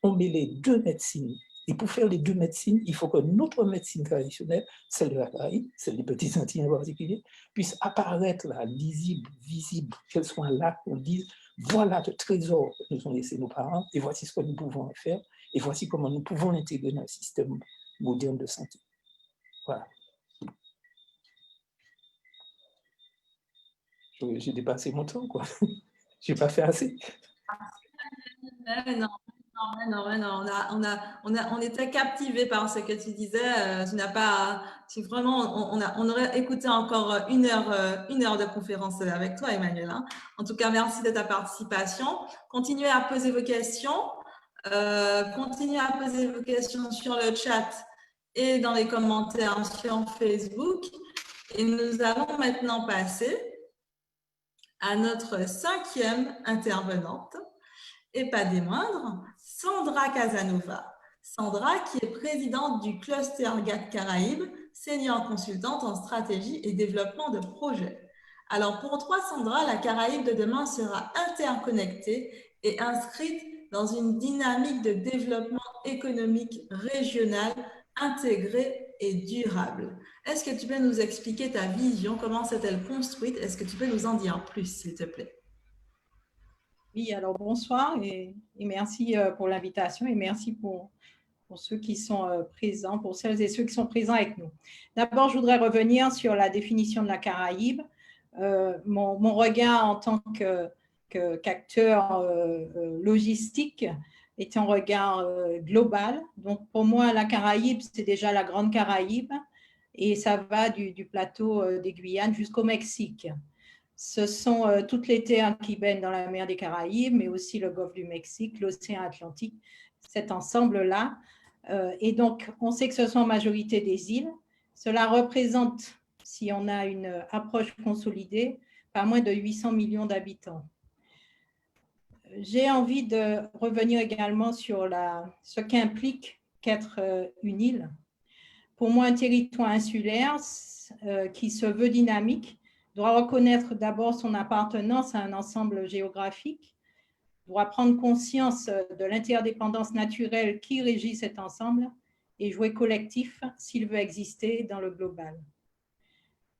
on met les 2 médecines. Et pour faire les deux médecines, il faut que notre médecine traditionnelle, celle de la Caraïbe, celle des Petits Antilles en particulier, puisse apparaître là, lisible, visible, qu'elle soit là, qu'on dise, voilà le trésor que nous ont laissé nos parents, et voici ce que nous pouvons en faire, et voici comment nous pouvons l'intégrer dans le système moderne de santé. Voilà. J'ai dépassé mon temps, quoi. Je n'ai pas fait assez. Non, on était captivés par ce que tu disais. Tu n'as pas, vraiment, on aurait écouté encore une heure de conférence avec toi, Emmanuel. Hein. En tout cas, merci de ta participation. Continuez à poser vos questions. Continuez à poser vos questions sur le chat et dans les commentaires sur Facebook. Et nous allons maintenant passer à notre 5e intervenante, et pas des moindres, Sandra Casanova. Sandra, qui est présidente du cluster GATT Caraïbes, senior consultante en stratégie et développement de projets. Alors pour toi, Sandra, la Caraïbe de demain sera interconnectée et inscrite dans une dynamique de développement économique régional intégrée et durable. Est-ce que tu peux nous expliquer ta vision? Comment s'est-elle construite? Est-ce que tu peux nous en dire plus, s'il te plaît? Oui, alors bonsoir et merci pour l'invitation et merci pour ceux qui sont présents, pour celles et ceux qui sont présents avec nous. D'abord, je voudrais revenir sur la définition de la Caraïbe. Mon regard en tant qu'acteur logistique est un regard global. Donc, pour moi, la Caraïbe, c'est déjà la Grande Caraïbe et ça va du plateau des Guyanes jusqu'au Mexique. Ce sont toutes les terres qui baignent dans la mer des Caraïbes, mais aussi le golfe du Mexique, l'océan Atlantique, cet ensemble-là. Et donc, on sait que ce sont en majorité des îles. Cela représente, si on a une approche consolidée, pas moins de 800 millions d'habitants. J'ai envie de revenir également sur ce qu'implique qu'être une île. Pour moi, un territoire insulaire qui se veut dynamique doit reconnaître d'abord son appartenance à un ensemble géographique, doit prendre conscience de l'interdépendance naturelle qui régit cet ensemble et jouer collectif s'il veut exister dans le global.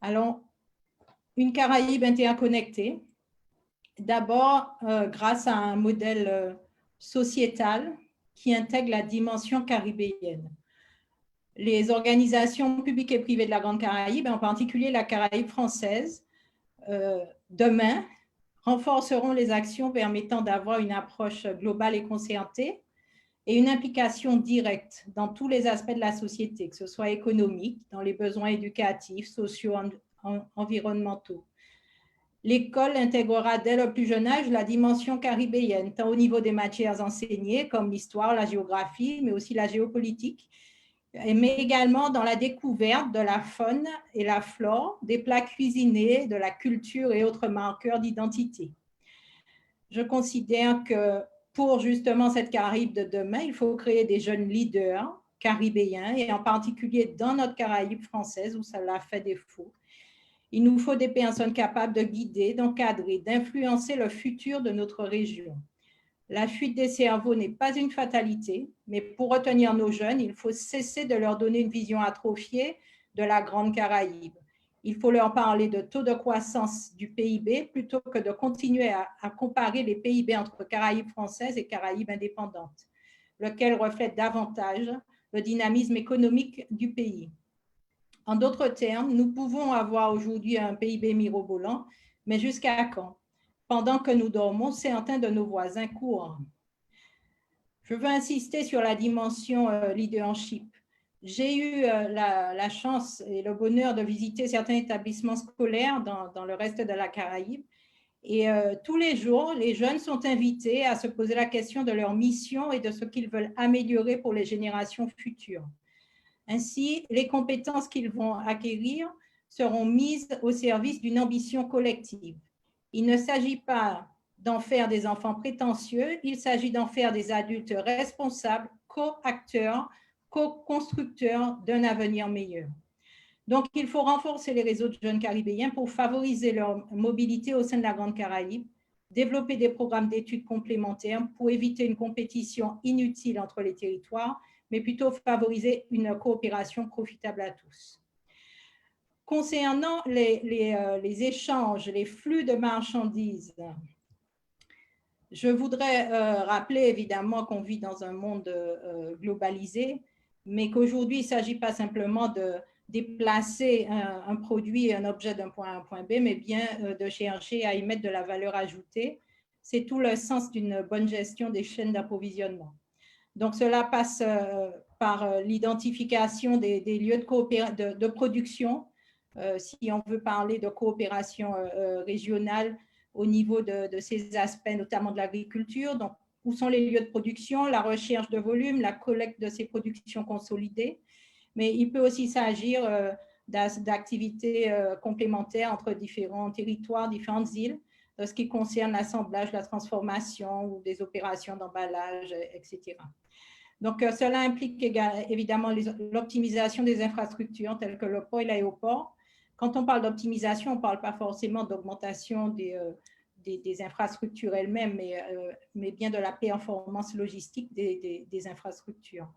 Alors, une Caraïbe interconnectée, d'abord grâce à un modèle sociétal qui intègre la dimension caribéenne. Les organisations publiques et privées de la Grande Caraïbe, en particulier la Caraïbe française, demain, renforceront les actions permettant d'avoir une approche globale et concertée et une implication directe dans tous les aspects de la société, que ce soit économique, dans les besoins éducatifs, sociaux, environnementaux. L'école intégrera dès le plus jeune âge la dimension caribéenne, tant au niveau des matières enseignées comme l'histoire, la géographie, mais aussi la géopolitique, mais également dans la découverte de la faune et la flore, des plats cuisinés, de la culture et autres marqueurs d'identité. Je considère que pour justement cette Caraïbe de demain, il faut créer des jeunes leaders caribéens et en particulier dans notre Caraïbe française où cela fait défaut. Il nous faut des personnes capables de guider, d'encadrer, d'influencer le futur de notre région. La fuite des cerveaux n'est pas une fatalité, mais pour retenir nos jeunes, il faut cesser de leur donner une vision atrophiée de la Grande Caraïbe. Il faut leur parler de taux de croissance du PIB plutôt que de continuer à comparer les PIB entre Caraïbes françaises et Caraïbes indépendantes, lequel reflète davantage le dynamisme économique du pays. En d'autres termes, nous pouvons avoir aujourd'hui un PIB mirobolant, mais jusqu'à quand? Pendant que nous dormons, certains de nos voisins courent. Je veux insister sur la dimension leadership. J'ai eu la chance et le bonheur de visiter certains établissements scolaires dans le reste de la Caraïbe. Et tous les jours, les jeunes sont invités à se poser la question de leur mission et de ce qu'ils veulent améliorer pour les générations futures. Ainsi, les compétences qu'ils vont acquérir seront mises au service d'une ambition collective. Il ne s'agit pas d'en faire des enfants prétentieux, il s'agit d'en faire des adultes responsables, co-acteurs, co-constructeurs d'un avenir meilleur. Donc, il faut renforcer les réseaux de jeunes caribéens pour favoriser leur mobilité au sein de la Grande Caraïbe, développer des programmes d'études complémentaires pour éviter une compétition inutile entre les territoires, mais plutôt favoriser une coopération profitable à tous. Concernant les échanges, les flux de marchandises, je voudrais rappeler évidemment qu'on vit dans un monde globalisé, mais qu'aujourd'hui, il ne s'agit pas simplement de déplacer un produit, un objet d'un point A à un point B, mais bien de chercher à y mettre de la valeur ajoutée. C'est tout le sens d'une bonne gestion des chaînes d'approvisionnement. Donc, cela passe par l'identification des lieux de production, si on veut parler de coopération régionale au niveau de ces aspects, notamment de l'agriculture. Donc, où sont les lieux de production, la recherche de volume, la collecte de ces productions consolidées. Mais il peut aussi s'agir d'activités complémentaires entre différents territoires, différentes îles, de ce qui concerne l'assemblage, la transformation ou des opérations d'emballage, etc. Donc, cela implique évidemment l'optimisation des infrastructures telles que le port et l'aéroport. Quand on parle d'optimisation, on ne parle pas forcément d'augmentation des infrastructures elles-mêmes, mais bien de la performance logistique des infrastructures.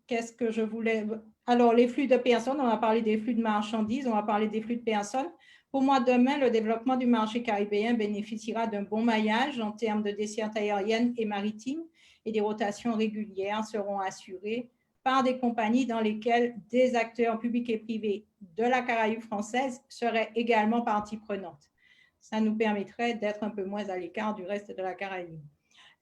Qu'est-ce que je voulais… Alors, les flux de personnes, on va parler des flux de marchandises, on va parler des flux de personnes. Pour moi, demain, le développement du marché caribéen bénéficiera d'un bon maillage en termes de dessertes aériennes et maritimes, et des rotations régulières seront assurées par des compagnies dans lesquelles des acteurs publics et privés de la Caraïbe française seraient également partie prenante. Ça nous permettrait d'être un peu moins à l'écart du reste de la Caraïbe.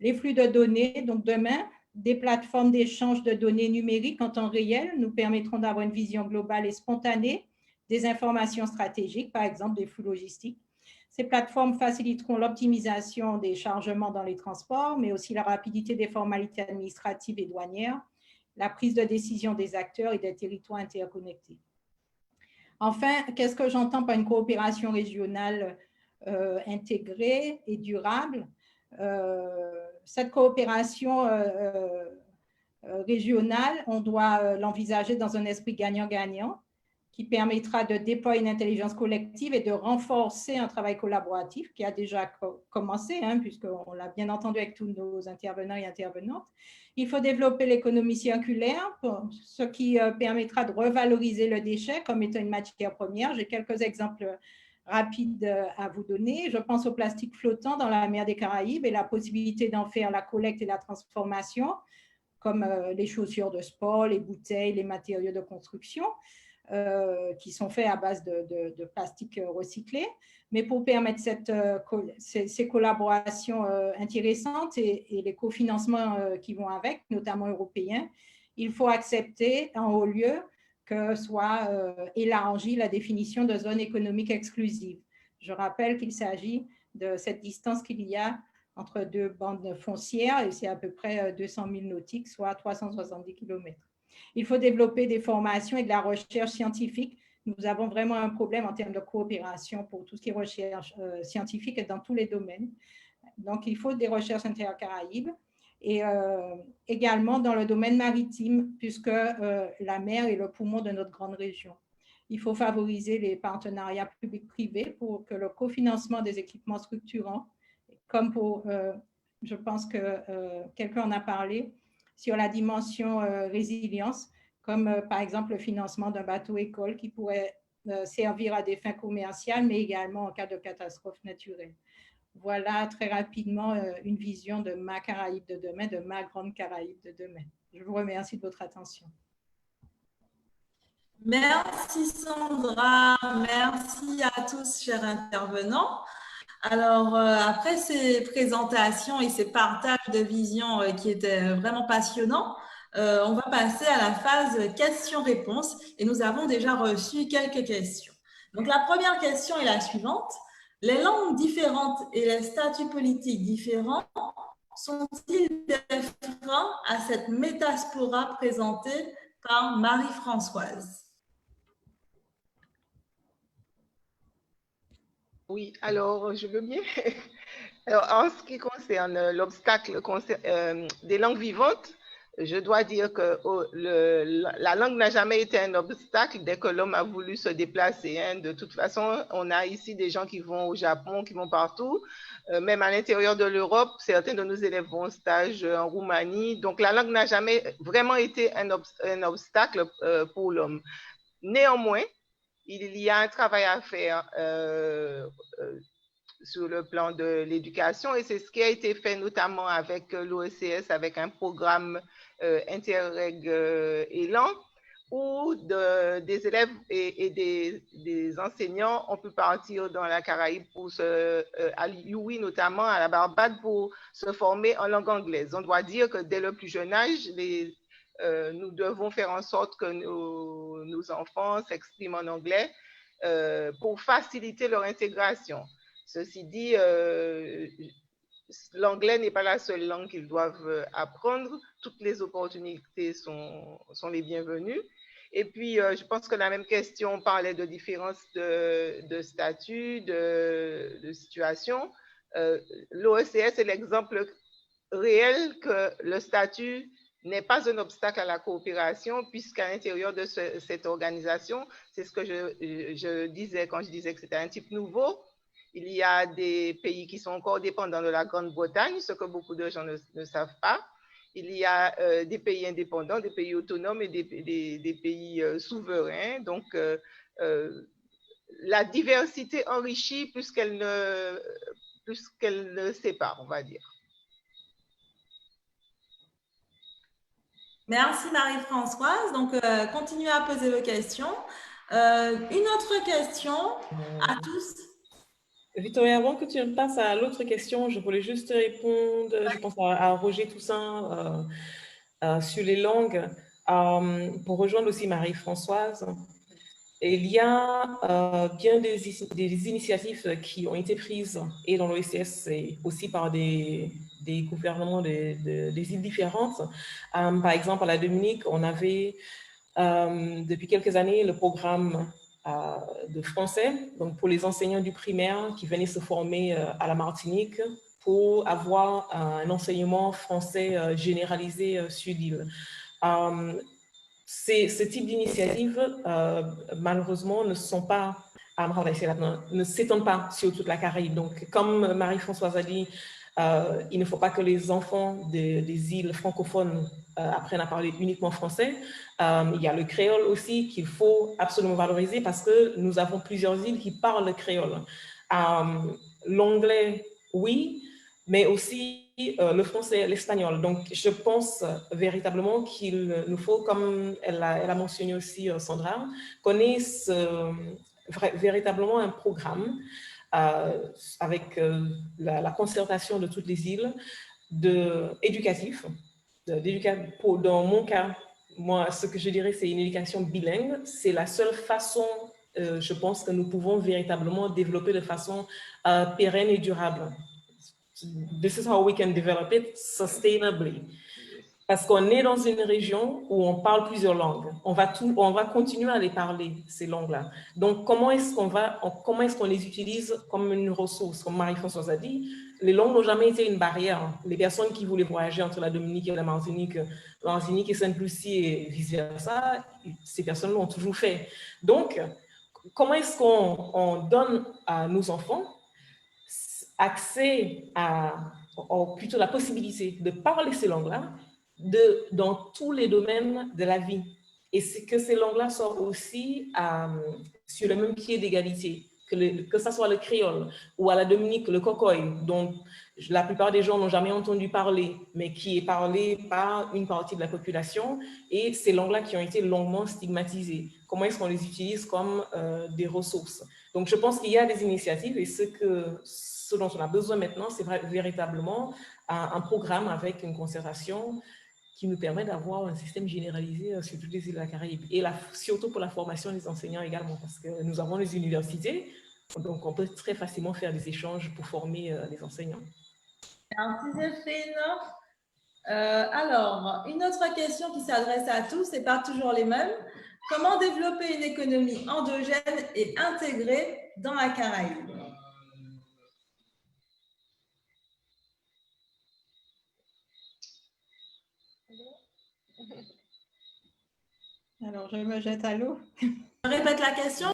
Les flux de données, donc demain, des plateformes d'échange de données numériques en temps réel nous permettront d'avoir une vision globale et spontanée des informations stratégiques, par exemple des flux logistiques. Ces plateformes faciliteront l'optimisation des chargements dans les transports, mais aussi la rapidité des formalités administratives et douanières, la prise de décision des acteurs et des territoires interconnectés. Enfin, qu'est-ce que j'entends par une coopération régionale intégrée et durable? Cette coopération régionale, on doit l'envisager dans un esprit gagnant-gagnant qui permettra de déployer une intelligence collective et de renforcer un travail collaboratif qui a déjà commencé, puisqu'on l'a bien entendu avec tous nos intervenants et intervenantes. Il faut développer l'économie circulaire, ce qui permettra de revaloriser le déchet comme étant une matière première. J'ai quelques exemples rapides à vous donner. Je pense au plastique flottant dans la mer des Caraïbes et la possibilité d'en faire la collecte et la transformation, comme les chaussures de sport, les bouteilles, les matériaux de construction, qui sont faits à base de plastique recyclé. Mais pour permettre ces collaborations intéressantes et les cofinancements qui vont avec, notamment européens, il faut accepter en haut lieu que soit élargie la définition de zone économique exclusive. Je rappelle qu'il s'agit de cette distance qu'il y a entre deux bandes foncières, et c'est à peu près 200 000 nautiques, soit 370 km. Il faut développer des formations et de la recherche scientifique. Nous avons vraiment un problème en termes de coopération pour tout ce qui est recherche scientifique et dans tous les domaines. Donc, il faut des recherches intercaraïbes et également dans le domaine maritime, puisque la mer est le poumon de notre grande région. Il faut favoriser les partenariats publics-privés pour que le cofinancement des équipements structurants, comme pour, je pense que quelqu'un en a parlé, sur la dimension résilience, comme par exemple le financement d'un bateau-école qui pourrait servir à des fins commerciales, mais également en cas de catastrophe naturelle. Voilà très rapidement une vision de ma Caraïbe de demain, de ma grande Caraïbe de demain. Je vous remercie de votre attention. Merci Sandra, merci à tous chers intervenants. Alors, après ces présentations et ces partages de visions qui étaient vraiment passionnants, on va passer à la phase questions-réponses et nous avons déjà reçu quelques questions. Donc, la première question est la suivante. Les langues différentes et les statuts politiques différents sont-ils des freins à cette métaspora présentée par Marie-Françoise? Oui, alors je veux bien. Alors, en ce qui concerne l'obstacle des langues vivantes, je dois dire que la langue n'a jamais été un obstacle dès que l'homme a voulu se déplacer. Hein. De toute façon, on a ici des gens qui vont au Japon, qui vont partout. Même à l'intérieur de l'Europe, certains de nos élèves vont en stage en Roumanie. Donc, la langue n'a jamais vraiment été un obstacle pour l'homme. Néanmoins, il y a un travail à faire sur le plan de l'éducation et c'est ce qui a été fait notamment avec l'OECS, avec un programme Interreg Élan, où des élèves et des enseignants ont pu partir dans la Caraïbe pour à Lioui notamment, à la Barbade, pour se former en langue anglaise. On doit dire que dès le plus jeune âge, nous devons faire en sorte que nos enfants s'expriment en anglais pour faciliter leur intégration. Ceci dit, l'anglais n'est pas la seule langue qu'ils doivent apprendre. Toutes les opportunités sont les bienvenues. Et puis, je pense que la même question, on parlait de différence de statut, de situation. L'OECS est l'exemple réel que le statut n'est pas un obstacle à la coopération, puisqu'à l'intérieur de cette organisation, c'est ce que je disais quand je disais que c'était un type nouveau. Il y a des pays qui sont encore dépendants de la Grande-Bretagne, ce que beaucoup de gens ne savent pas. Il y a des pays indépendants, des pays autonomes et des pays souverains. Donc, la diversité enrichit plus qu'elle ne sépare, on va dire. Merci Marie-Françoise. Donc, continuez à poser vos questions. Une autre question à tous. Victoria, avant que tu passes à l'autre question, je voulais juste répondre, je pense à Roger Toussaint sur les langues, pour rejoindre aussi Marie-Françoise. Il y a bien des initiatives qui ont été prises et dans l'OECS et aussi par des gouvernements des îles différentes. Par exemple, à la Dominique, on avait depuis quelques années le programme de français, donc pour les enseignants du primaire qui venaient se former à la Martinique pour avoir un enseignement français généralisé sur l'île. Ce type d'initiatives, malheureusement, ne s'étendent pas sur toute la Caraïbe. Donc, comme Marie-Françoise a dit, il ne faut pas que les enfants des îles francophones apprennent à parler uniquement français. Il y a le créole aussi qu'il faut absolument valoriser parce que nous avons plusieurs îles qui parlent le créole. L'anglais, oui, mais aussi le français, l'espagnol. Donc, je pense véritablement qu'il nous faut, comme elle a mentionné aussi Sandra, qu'on ait véritablement un programme avec la concertation de toutes les îles éducatif. Dans mon cas, moi, ce que je dirais, c'est une éducation bilingue. C'est la seule façon, je pense, que nous pouvons véritablement développer de façon pérenne et durable. This is how we can develop it sustainably. Parce qu'on est dans une région où on parle plusieurs langues. On va continuer à les parler, ces langues-là. Donc, comment est-ce qu'on les utilise comme une ressource? Comme Marie-Françoise a dit, les langues n'ont jamais été une barrière. Les personnes qui voulaient voyager entre la Dominique et la Martinique et Sainte-Lucie et vice-versa, ces personnes l'ont toujours fait. Donc, comment est-ce qu'on donne à nos enfants accès plutôt la possibilité de parler ces langues-là dans tous les domaines de la vie. Et c'est que ces langues-là soient aussi sur le même pied d'égalité, que ce soit le créole ou à la Dominique, le cocoy, dont la plupart des gens n'ont jamais entendu parler, mais qui est parlé par une partie de la population, et ces langues-là qui ont été longuement stigmatisées. Comment est-ce qu'on les utilise comme des ressources? Donc, je pense qu'il y a des initiatives, et ce dont on a besoin maintenant, c'est véritablement un programme avec une concertation qui nous permet d'avoir un système généralisé sur toutes les îles de la Caraïbe et surtout pour la formation des enseignants également, parce que nous avons les universités, donc on peut très facilement faire des échanges pour former les enseignants. Merci Zéphine. Alors, une autre question qui s'adresse à tous et pas toujours les mêmes. Comment développer une économie endogène et intégrée dans la Caraïbe? Alors, je me jette à l'eau. Je répète la question.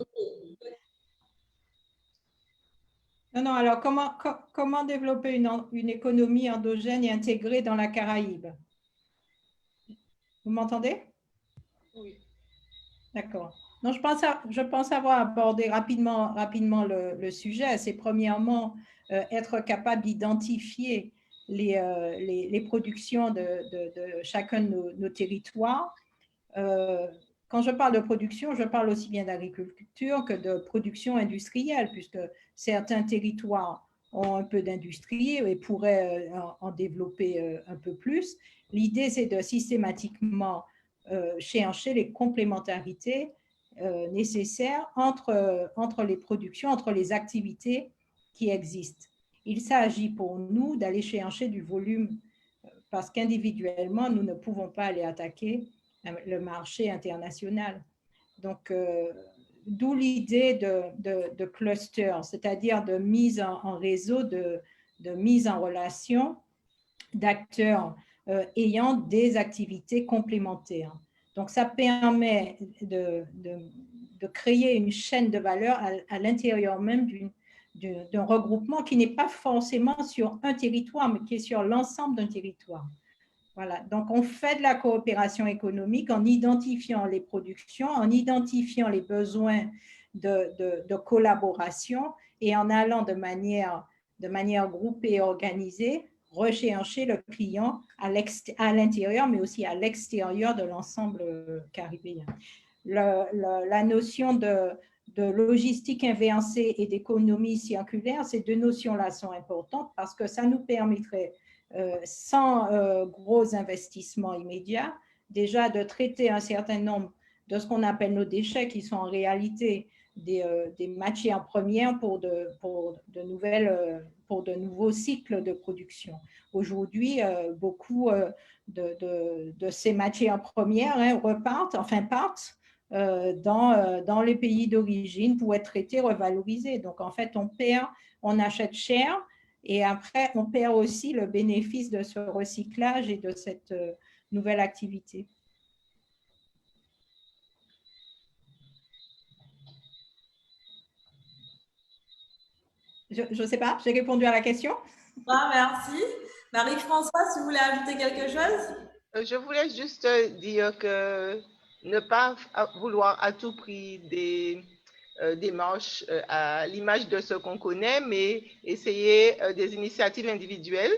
Non, alors comment développer une économie endogène et intégrée dans la Caraïbe? Vous m'entendez? Oui. D'accord. Non, je pense avoir abordé rapidement le sujet. C'est premièrement être capable d'identifier les productions de chacun de nos territoires. Quand je parle de production, je parle aussi bien d'agriculture que de production industrielle, puisque certains territoires ont un peu d'industrie et pourraient en développer un peu plus. L'idée, c'est de systématiquement chercher les complémentarités nécessaires entre les productions, entre les activités qui existent. Il s'agit pour nous d'aller chercher du volume parce qu'individuellement, nous ne pouvons pas aller attaquer le marché international. Donc, d'où l'idée de cluster, c'est-à-dire de mise en réseau, de mise en relation d'acteurs ayant des activités complémentaires. Donc, ça permet de créer une chaîne de valeur à l'intérieur même d'un regroupement qui n'est pas forcément sur un territoire, mais qui est sur l'ensemble d'un territoire. Voilà, donc on fait de la coopération économique en identifiant les productions, en identifiant les besoins de collaboration et en allant de manière groupée et organisée rechercher le client à l'intérieur, mais aussi à l'extérieur de l'ensemble caribéen. La notion de logistique inversée et d'économie circulaire, ces deux notions-là sont importantes parce que ça nous permettrait sans gros investissements immédiats, déjà de traiter un certain nombre de ce qu'on appelle nos déchets, qui sont en réalité des matières premières pour de nouveaux cycles de production. Aujourd'hui, beaucoup de ces matières premières partent dans les pays d'origine pour être traitées, revalorisées. Donc, en fait, on achète cher, et après, on perd aussi le bénéfice de ce recyclage et de cette nouvelle activité. Je ne sais pas, j'ai répondu à la question. Ah, merci. Marie-Françoise, si vous voulez ajouter quelque chose? Je voulais juste dire que ne pas vouloir à tout prix des démarches à l'image de ce qu'on connaît, mais essayer des initiatives individuelles,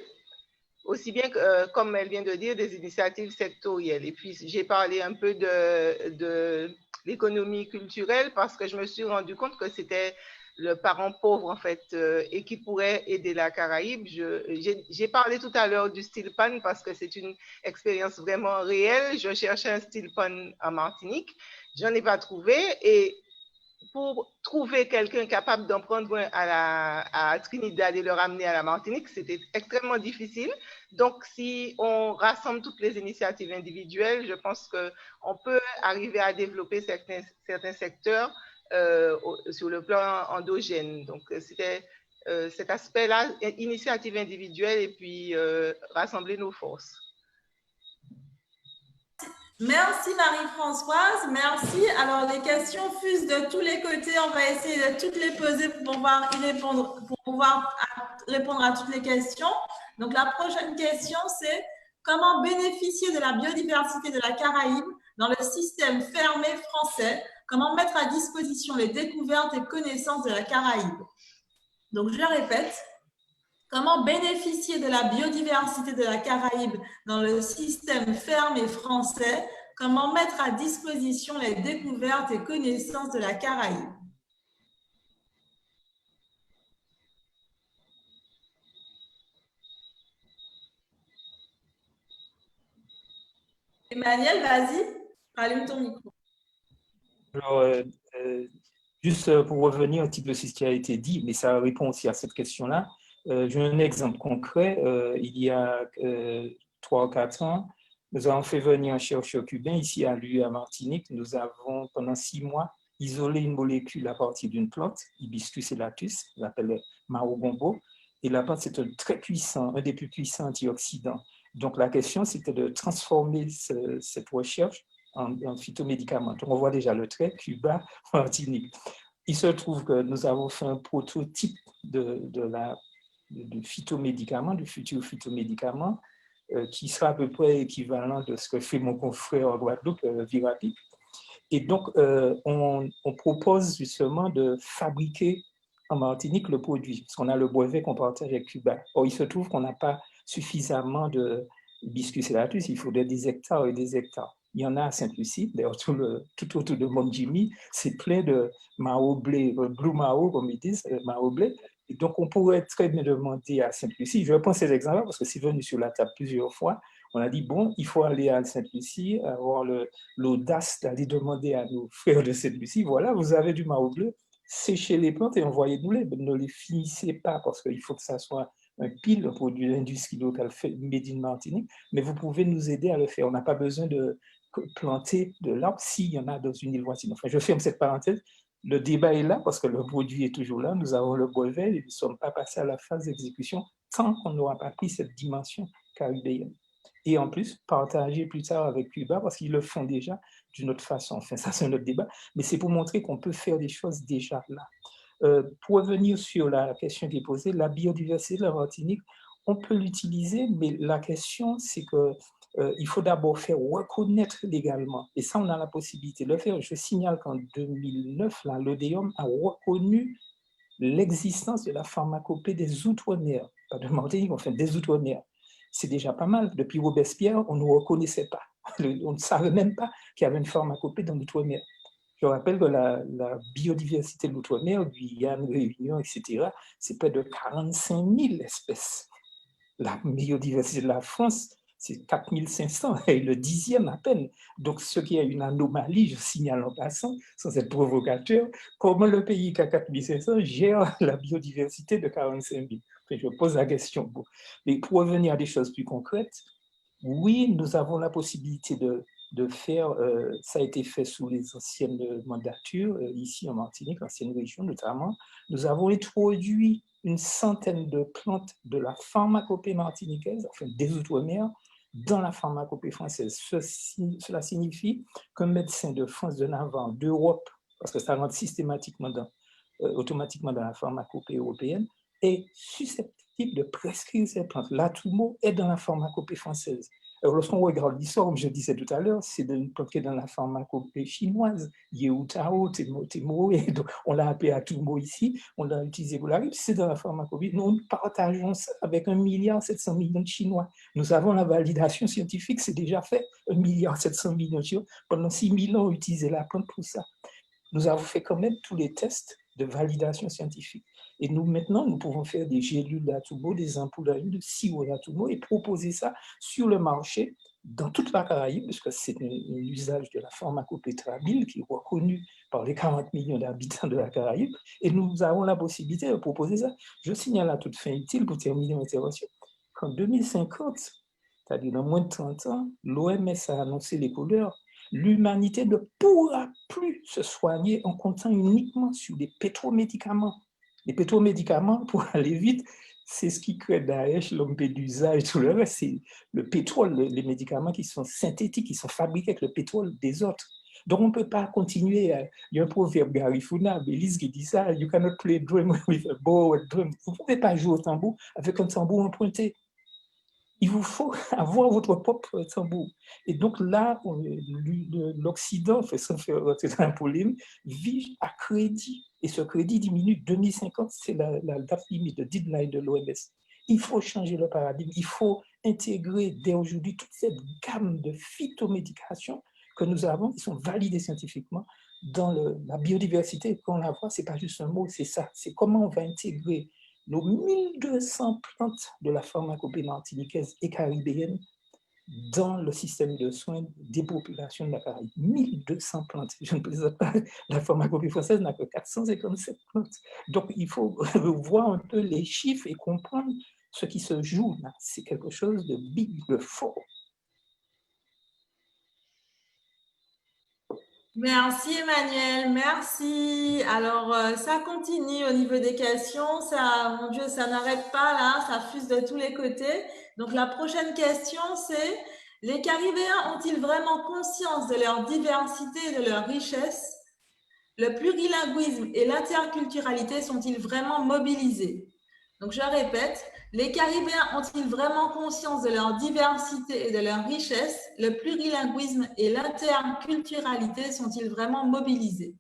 aussi bien que, comme elle vient de dire, des initiatives sectorielles. Et puis, j'ai parlé un peu de l'économie culturelle parce que je me suis rendu compte que c'était le parent pauvre, en fait, et qui pourrait aider la Caraïbe. J'ai parlé tout à l'heure du steel pan parce que c'est une expérience vraiment réelle. Je cherchais un steel pan en Martinique. J'en ai pas trouvé. Et pour trouver quelqu'un capable d'en prendre un à Trinidad et le ramener à la Martinique, c'était extrêmement difficile. Donc, si on rassemble toutes les initiatives individuelles, je pense qu'on peut arriver à développer certains secteurs sur le plan endogène. Donc, c'était cet aspect-là, initiative individuelle et puis rassembler nos forces. Merci Marie-Françoise, merci. Alors les questions fusent de tous les côtés, on va essayer de toutes les poser pour pouvoir répondre à toutes les questions. Donc la prochaine question c'est comment bénéficier de la biodiversité de la Caraïbe dans le système fermé français? Comment mettre à disposition les découvertes et connaissances de la Caraïbe? Donc je répète. Comment bénéficier de la biodiversité de la Caraïbe dans le système fermé français? Comment mettre à disposition les découvertes et connaissances de la Caraïbe? Emmanuel, vas-y, allume ton micro. Alors, juste pour revenir un petit peu sur ce qui a été dit, mais ça répond aussi à cette question-là. J'ai un exemple concret. Il y a 3 ou 4 ans, nous avons fait venir un chercheur cubain ici à l'UE à Martinique. Nous avons, pendant 6 mois, isolé une molécule à partir d'une plante, Hibiscus elatus, on l'appelle marogombo. Et la plante, c'est un des plus puissants antioxydants Donc, la question, c'était de transformer cette recherche en phytomédicaments. Donc, on voit déjà le trait, Cuba, Martinique. Il se trouve que nous avons fait un prototype du phytomédicament, du futur phytomédicament, qui sera à peu près équivalent de ce que fait mon confrère en Guadeloupe, Virapic. Et donc, on propose justement de fabriquer en Martinique le produit, parce qu'on a le brevet qu'on partage avec Cuba. Or, il se trouve qu'on n'a pas suffisamment de Hibiscus elatus, il faudrait des hectares et des hectares. Il y en a à Sainte-Lucie, d'ailleurs tout autour de Mont-Jimmy, c'est plein de mao blé, blue mao, comme ils disent, mao blé. Et donc, on pourrait très bien demander à Sainte-Lucie, je prends ces exemples parce que c'est venu sur la table plusieurs fois, on a dit, bon, il faut aller à Sainte-Lucie, avoir l'audace d'aller demander à nos frères de Sainte-Lucie, voilà, vous avez du mao bleu, séchez les plantes et envoyez-nous-les. Ne les finissez pas parce qu'il faut que ça soit un pile, un produit d'industrie locale made in Martinique, mais vous pouvez nous aider à le faire. On n'a pas besoin de planter de l'arbre s'il y en a dans une île voisine. Enfin, je ferme cette parenthèse. Le débat est là parce que le produit est toujours là. Nous avons le brevet et nous ne sommes pas passés à la phase d'exécution tant qu'on n'aura pas pris cette dimension caribéenne. Et en plus, partager plus tard avec Cuba parce qu'ils le font déjà d'une autre façon. Enfin, ça, c'est un autre débat, mais c'est pour montrer qu'on peut faire des choses déjà là. Pour revenir sur la question qui est posée, la biodiversité de la Martinique, on peut l'utiliser, mais la question, c'est que il faut d'abord faire reconnaître légalement. Et ça, on a la possibilité de le faire. Je signale qu'en 2009, l'ODEOM a reconnu l'existence de la pharmacopée des Outre-mer, pas de Martinique, enfin des Outre-mer. C'est déjà pas mal. Depuis Robespierre, on ne reconnaissait pas. On ne savait même pas qu'il y avait une pharmacopée dans l'Outre-mer. Je rappelle que la biodiversité de l'Outre-mer, Guyane, Réunion, etc., c'est près de 45 000 espèces. La biodiversité de la France, c'est 4 500, et le 10e à peine. Donc, ce qui est une anomalie, je signale en passant, sans être provocateur, comment le pays qui a 4 500 gère la biodiversité de 45 000. Enfin, je pose la question. Mais pour revenir à des choses plus concrètes, oui, nous avons la possibilité de faire, ça a été fait sous les anciennes mandatures, ici en Martinique, l'ancienne région notamment, nous avons introduit une centaine de plantes de la pharmacopée martiniquaise, enfin des Outre-mer, dans la pharmacopée française. Cela signifie qu'un médecin de France, de Navarre, d'Europe, parce que ça rentre systématiquement automatiquement dans la pharmacopée européenne, est susceptible de prescrire ces plantes. L'Atumo est dans la pharmacopée française. Alors, lorsqu'on regarde l'histoire, comme je disais tout à l'heure, c'est une plante qui est dans la pharmacopée chinoise, Yeutao, Temoe, donc on l'a appelé Atumo ici, on l'a utilisé pour la grippe, c'est dans la pharmacopée. Nous partageons ça avec 1,7 milliard de Chinois. Nous avons la validation scientifique, c'est déjà fait, 1,7 milliard de Chinois. Pendant 6 000 ans, on utilisait la plante pour ça. Nous avons fait quand même tous les tests de validation scientifique. Et nous, maintenant, nous pouvons faire des gélules d'Atumo, des ampoules à huile, de sirop d'Atumo et proposer ça sur le marché dans toute la Caraïbe, parce que c'est un usage de la pharmacopée trabile qui est reconnu par les 40 millions d'habitants de la Caraïbe. Et nous avons la possibilité de proposer ça. Je signale à toute fin utile, pour terminer mon intervention, qu'en 2050, c'est-à-dire dans moins de 30 ans, l'OMS a annoncé les couleurs. L'humanité ne pourra plus se soigner en comptant uniquement sur des pétromédicaments. Les pétromédicaments, pour aller vite, c'est ce qui crée Daesh, Lampedusa et tout le reste. C'est le pétrole, les médicaments qui sont synthétiques, qui sont fabriqués avec le pétrole des autres. Donc, on ne peut pas continuer. Il y a un proverbe Garifuna, Belize, qui dit ça, you cannot play drum with a bow or drum. Vous ne pouvez pas jouer au tambour avec un tambour emprunté. Il vous faut avoir votre propre tambour. Et donc là, l'Occident, sans faire rentrer dans la polémique, vit à crédit. Et ce crédit diminue. 2050, c'est la date limite, le deadline de l'OMS. Il faut changer le paradigme. Il faut intégrer dès aujourd'hui toute cette gamme de phytomédications que nous avons, qui sont validées scientifiquement dans la biodiversité. Quand on la voit, ce n'est pas juste un mot, c'est ça. C'est comment on va intégrer nos 1200 plantes de la pharmacopée martiniquaise et caribéenne dans le système de soins des populations de la Caraïbe. 1200 plantes. Je ne plaisante pas, la pharmacopée française n'a que 457 plantes. Donc, il faut voir un peu les chiffres et comprendre ce qui se joue là. C'est quelque chose de big, de fort. Merci Emmanuel, merci. Alors, ça continue au niveau des questions. Ça, mon Dieu, ça n'arrête pas là, ça fuse de tous les côtés. Donc, la prochaine question, c'est: les Caribéens ont-ils vraiment conscience de leur diversité et de leur richesse? Le plurilinguisme et l'interculturalité sont-ils vraiment mobilisés? Donc, je répète, les Caribéens ont-ils vraiment conscience de leur diversité et de leur richesse? Le plurilinguisme et l'interculturalité sont-ils vraiment mobilisés?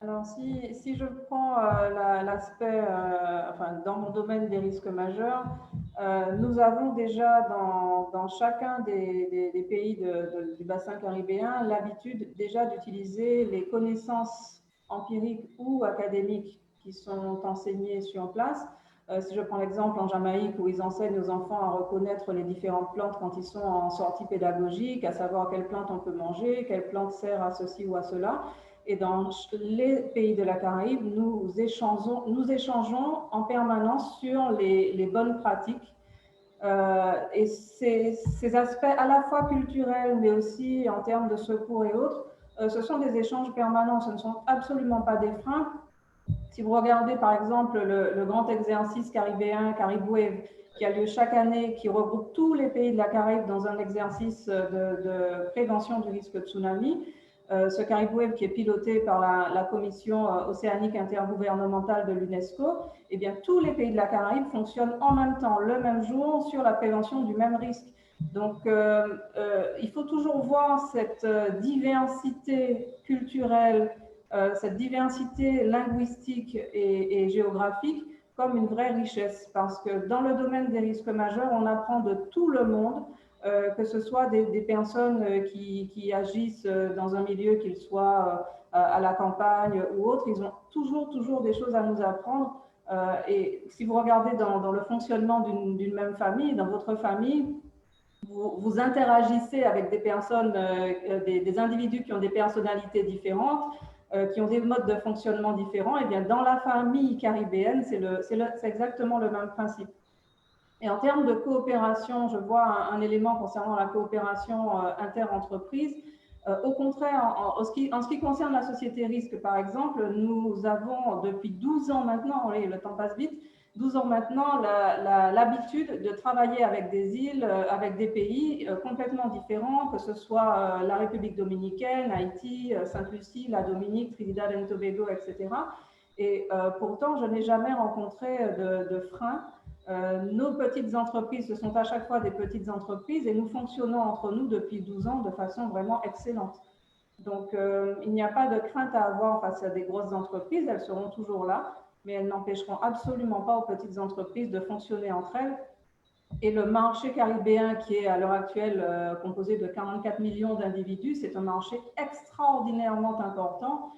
Alors, si je prends l'aspect, enfin, dans mon domaine des risques majeurs, nous avons déjà dans chacun des pays du bassin caribéen l'habitude déjà d'utiliser les connaissances empiriques ou académiques qui sont enseignées sur place. Si je prends l'exemple en Jamaïque où ils enseignent aux enfants à reconnaître les différentes plantes quand ils sont en sortie pédagogique, à savoir quelle plante on peut manger, quelle plante sert à ceci ou à cela. Et dans les pays de la Caraïbe, nous échangeons en permanence sur les bonnes pratiques. Et ces aspects à la fois culturels, mais aussi en termes de secours et autres, ce sont des échanges permanents, ce ne sont absolument pas des freins. Si vous regardez par exemple le grand exercice caribéen, Caribwave, qui a lieu chaque année, qui regroupe tous les pays de la Caraïbe dans un exercice de prévention du risque de tsunami, ce Caribwave qui est piloté par la Commission océanique intergouvernementale de l'UNESCO, eh bien, tous les pays de la Caraïbe fonctionnent en même temps, le même jour, sur la prévention du même risque. Donc, il faut toujours voir cette diversité culturelle, cette diversité linguistique et géographique comme une vraie richesse, parce que dans le domaine des risques majeurs, on apprend de tout le monde, que ce soit des personnes qui agissent dans un milieu, qu'ils soient à la campagne ou autre, ils ont toujours des choses à nous apprendre. Et si vous regardez dans le fonctionnement d'une même famille, dans votre famille, vous interagissez avec des personnes, des individus qui ont des personnalités différentes, qui ont des modes de fonctionnement différents. Et bien, dans la famille caribéenne, c'est exactement le même principe. Et en termes de coopération, je vois un élément concernant la coopération inter-entreprise. Au contraire, en ce qui concerne la société risque, par exemple, nous avons depuis 12 ans maintenant, oui, le temps passe vite, 12 ans maintenant, l'habitude de travailler avec des îles, avec des pays complètement différents, que ce soit la République dominicaine, Haïti, Sainte-Lucie, la Dominique, Trinidad et Tobago, etc. Et pourtant, je n'ai jamais rencontré de frein. Nos petites entreprises, ce sont à chaque fois des petites entreprises et nous fonctionnons entre nous depuis 12 ans de façon vraiment excellente. Donc, il n'y a pas de crainte à avoir face à des grosses entreprises, elles seront toujours là, mais elles n'empêcheront absolument pas aux petites entreprises de fonctionner entre elles. Et le marché caribéen, qui est à l'heure actuelle composé de 44 millions d'individus, c'est un marché extraordinairement important,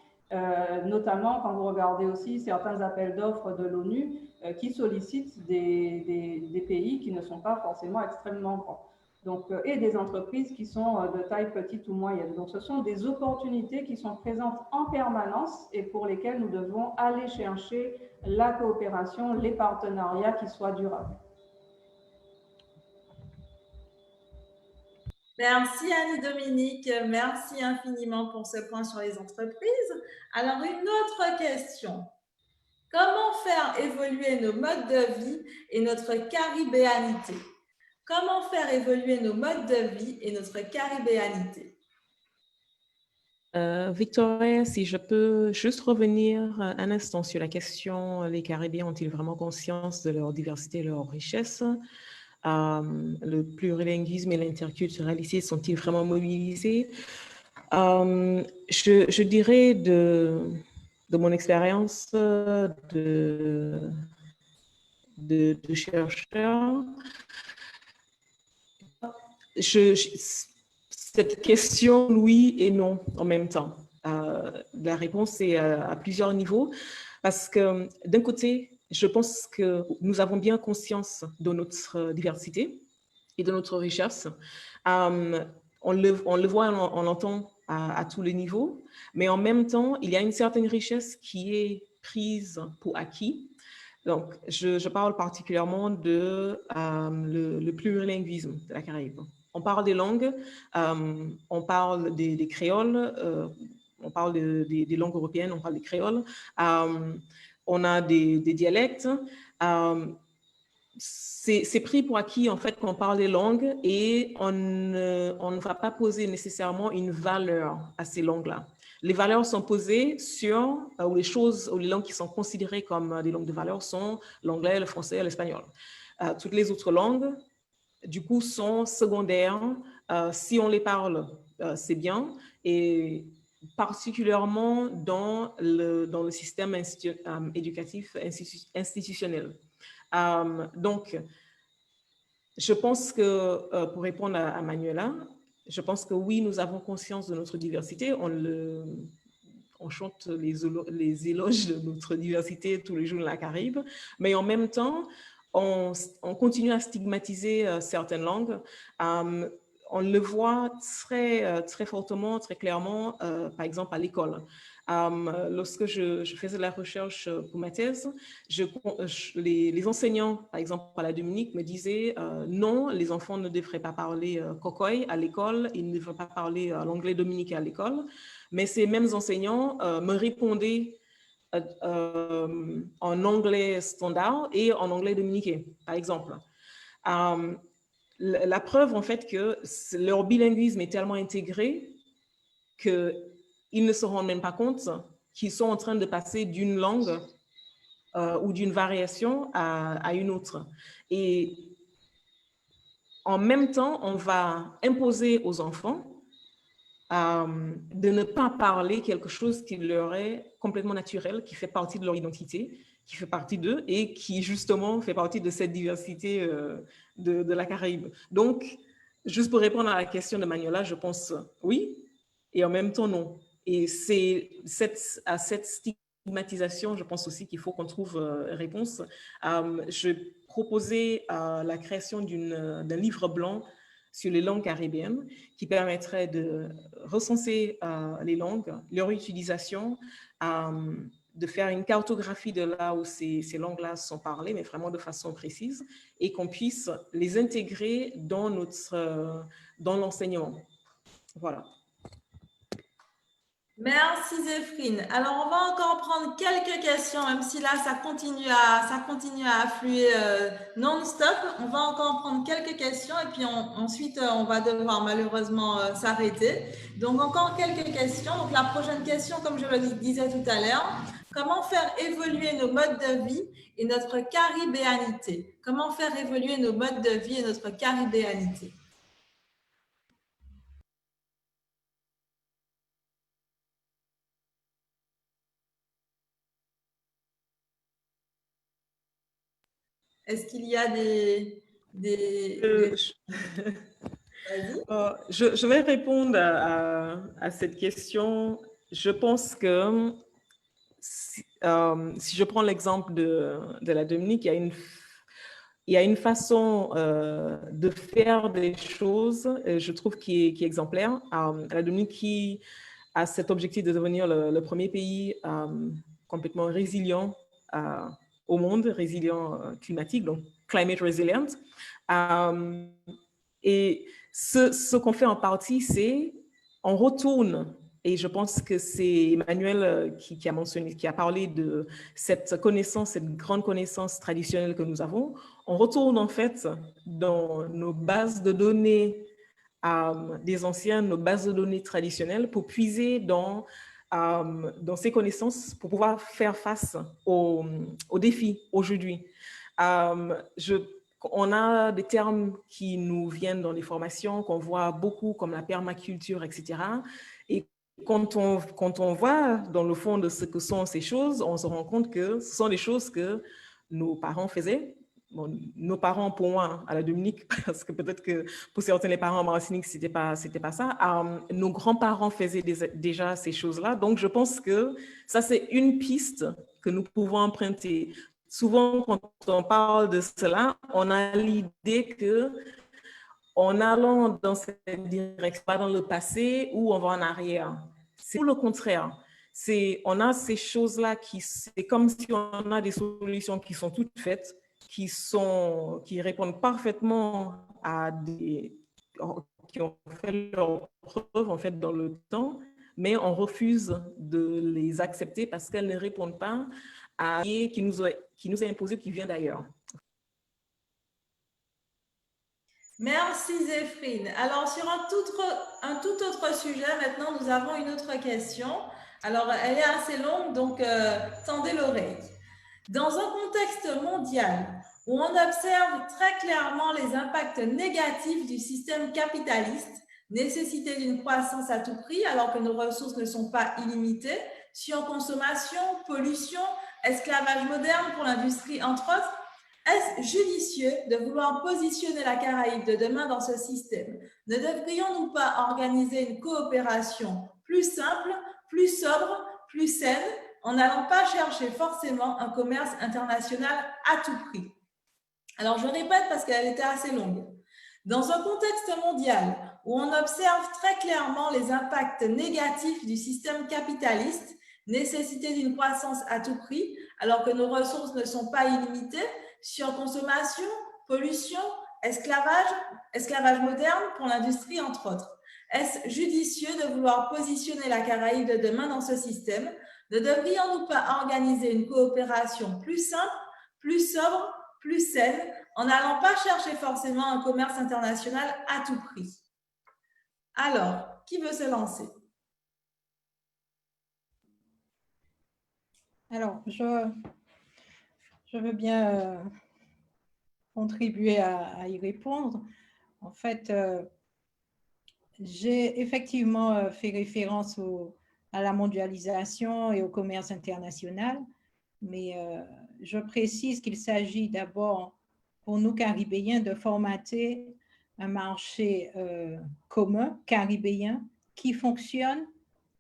notamment quand vous regardez aussi certains appels d'offres de l'ONU qui sollicitent des pays qui ne sont pas forcément extrêmement grands. Donc, et des entreprises qui sont de taille petite ou moyenne. Donc, ce sont des opportunités qui sont présentes en permanence et pour lesquelles nous devons aller chercher la coopération, les partenariats qui soient durables. Merci Annie-Dominique, merci infiniment pour ce point sur les entreprises. Alors, une autre question. Comment faire évoluer nos modes de vie et notre caribéanité? Comment faire évoluer nos modes de vie et notre caribéanité? Victoria, si je peux juste revenir un instant sur la question, les Caribéens ont-ils vraiment conscience de leur diversité et leur richesse? Le plurilinguisme et l'interculturalité sont-ils vraiment mobilisés? Je dirais de mon expérience de chercheur, cette question, oui et non en même temps. La réponse est à plusieurs niveaux, parce que d'un côté, je pense que nous avons bien conscience de notre diversité et de notre richesse. On le voit, on l'entend à tous les niveaux, mais en même temps, il y a une certaine richesse qui est prise pour acquis. Donc, je parle particulièrement de le plurilinguisme de la Caraïbe. on parle des langues, on parle des créoles, on parle des langues européennes, on parle des créoles, on a des dialectes. C'est pris pour acquis en fait qu'on parle des langues et on ne va pas poser nécessairement une valeur à ces langues-là. Les valeurs sont posées sur, ou les choses, ou les langues qui sont considérées comme des langues de valeur sont l'anglais, le français et l'espagnol. Toutes les autres langues, du coup, sont secondaires. Si on les parle, c'est bien. Et particulièrement dans le système éducatif institutionnel. Donc, je pense que, pour répondre à Manuela, je pense que oui, nous avons conscience de notre diversité. On chante les éloges de notre diversité tous les jours dans la Caraïbe, mais en même temps, on continue à stigmatiser certaines langues. On le voit très fortement, très clairement, par exemple à l'école. Lorsque je faisais la recherche pour ma thèse, les enseignants, par exemple à la Dominique, me disaient non, les enfants ne devraient pas parler kokoy à l'école, ils ne devraient pas parler l'anglais dominicain à l'école, mais ces mêmes enseignants me répondaient en anglais standard et en anglais dominicain, par exemple. La preuve, en fait, que leur bilinguisme est tellement intégré qu'ils ne se rendent même pas compte qu'ils sont en train de passer d'une langue ou d'une variation à une autre. Et en même temps, on va imposer aux enfants de ne pas parler quelque chose qui leur est complètement naturel, qui fait partie de leur identité, qui fait partie d'eux et qui justement fait partie de cette diversité de la Caraïbe. Donc, juste pour répondre à la question de Manuela, je pense oui et en même temps non. Et c'est à cette stigmatisation, je pense aussi qu'il faut qu'on trouve réponse. Je proposais la création d'un livre blanc sur les langues caribéennes qui permettrait de recenser les langues, leur utilisation, de faire une cartographie de là où ces langues-là sont parlées, mais vraiment de façon précise, et qu'on puisse les intégrer dans l'enseignement. Voilà. Merci Zéphrine. Alors, on va encore prendre quelques questions, même si là, ça continue à affluer non-stop. On va encore prendre quelques questions et puis ensuite, on va devoir malheureusement s'arrêter. Donc, encore quelques questions. Donc, la prochaine question, comme je le disais tout à l'heure, comment faire évoluer nos modes de vie et notre caribéanité? Comment faire évoluer nos modes de vie et notre caribéanité? Est-ce qu'il y a Je vais répondre à cette question. Je pense que si je prends l'exemple de la Dominique, il y a une façon de faire des choses, je trouve, qui est exemplaire. La Dominique qui a cet objectif de devenir le premier pays complètement résilient au monde, résilient climatique, donc climate resilient. Et ce qu'on fait en partie, c'est on retourne, et je pense que c'est Emmanuel qui a mentionné, qui a parlé de cette connaissance, cette grande connaissance traditionnelle que nous avons. On retourne en fait dans nos bases de données des anciens, nos bases de données traditionnelles pour puiser dans ces connaissances pour pouvoir faire face aux défis aujourd'hui. On a des termes qui nous viennent dans les formations, qu'on voit beaucoup, comme la permaculture, etc. Et quand on voit dans le fond de ce que sont ces choses, on se rend compte que ce sont des choses que nos parents faisaient. Bon, nos parents, pour moi, à la Dominique, parce que peut-être que pour certains les parents en Martinique, c'était pas ça. Nos grands-parents faisaient déjà ces choses-là. Donc, je pense que ça, c'est une piste que nous pouvons emprunter. Souvent, quand on parle de cela, on a l'idée que en allant dans cette direction, pas dans le passé ou on va en arrière. C'est tout le contraire. On a ces choses-là c'est comme si on a des solutions qui sont toutes faites, qui répondent parfaitement à des qui ont fait leur preuve en fait dans le temps, mais on refuse de les accepter parce qu'elles ne répondent pas à ce qui nous est imposé, qui vient d'ailleurs. Merci Zéphrine. Alors sur un tout autre sujet, maintenant nous avons une autre question. Alors elle est assez longue, donc tendez l'oreille. Dans un contexte mondial où on observe très clairement les impacts négatifs du système capitaliste, nécessité d'une croissance à tout prix alors que nos ressources ne sont pas illimitées, surconsommation, pollution, esclavage moderne pour l'industrie entre autres, est-ce judicieux de vouloir positionner la Caraïbe de demain dans ce système? Ne devrions-nous pas organiser une coopération plus simple, plus sobre, plus saine, en n'allant pas chercher forcément un commerce international à tout prix? Alors, je répète parce qu'elle était assez longue. Dans un contexte mondial où on observe très clairement les impacts négatifs du système capitaliste, nécessité d'une croissance à tout prix, alors que nos ressources ne sont pas illimitées, surconsommation, pollution, esclavage moderne pour l'industrie, entre autres. Est-ce judicieux de vouloir positionner la Caraïbe de demain dans ce système? Ne devrions-nous pas organiser une coopération plus simple, plus sobre, plus saine, en n'allant pas chercher forcément un commerce international à tout prix? Alors, qui veut se lancer? Alors, je veux bien contribuer à y répondre. En fait, j'ai effectivement fait référence à la mondialisation et au commerce international, mais je précise qu'il s'agit d'abord pour nous Caribéens de formater un marché commun caribéen qui fonctionne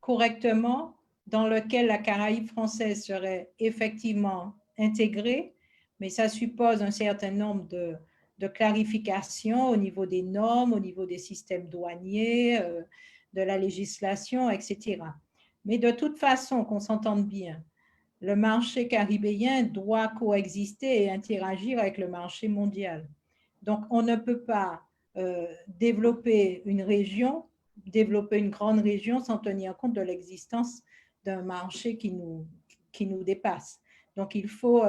correctement, dans lequel la Caraïbe française serait effectivement intégrée, mais ça suppose un certain nombre de clarifications au niveau des normes, au niveau des systèmes douaniers, de la législation, etc. Mais de toute façon, qu'on s'entende bien, le marché caribéen doit coexister et interagir avec le marché mondial. Donc, on ne peut pas développer une région, développer une grande région sans tenir compte de l'existence d'un marché qui nous dépasse. Donc, il faut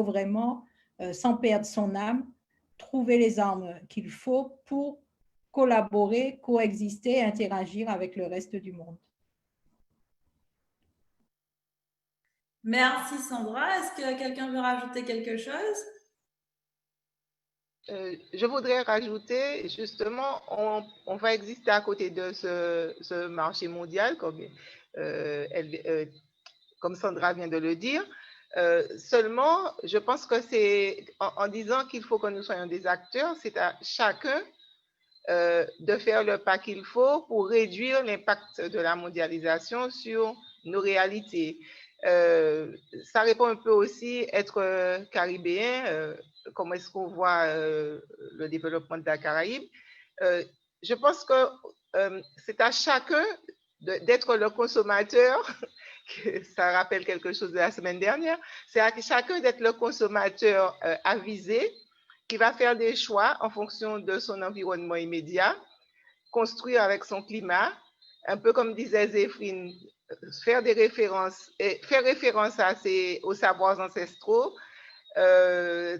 vraiment, sans perdre son âme, trouver les armes qu'il faut pour collaborer, coexister, interagir avec le reste du monde. Merci Sandra. Est-ce que quelqu'un veut rajouter quelque chose? Je voudrais rajouter, justement, on va exister à côté de ce marché mondial, comme Sandra vient de le dire. Seulement, je pense que c'est en disant qu'il faut que nous soyons des acteurs, c'est à chacun de faire le pas qu'il faut pour réduire l'impact de la mondialisation sur nos réalités. Ça répond un peu aussi être caribéen, comment est-ce qu'on voit le développement de la Caraïbe. Je pense que c'est à chacun d'être le consommateur, ça rappelle quelque chose de la semaine dernière, c'est à chacun d'être le consommateur avisé qui va faire des choix en fonction de son environnement immédiat, construire avec son climat, un peu comme disait Zéphrine, faire référence aux savoirs ancestraux,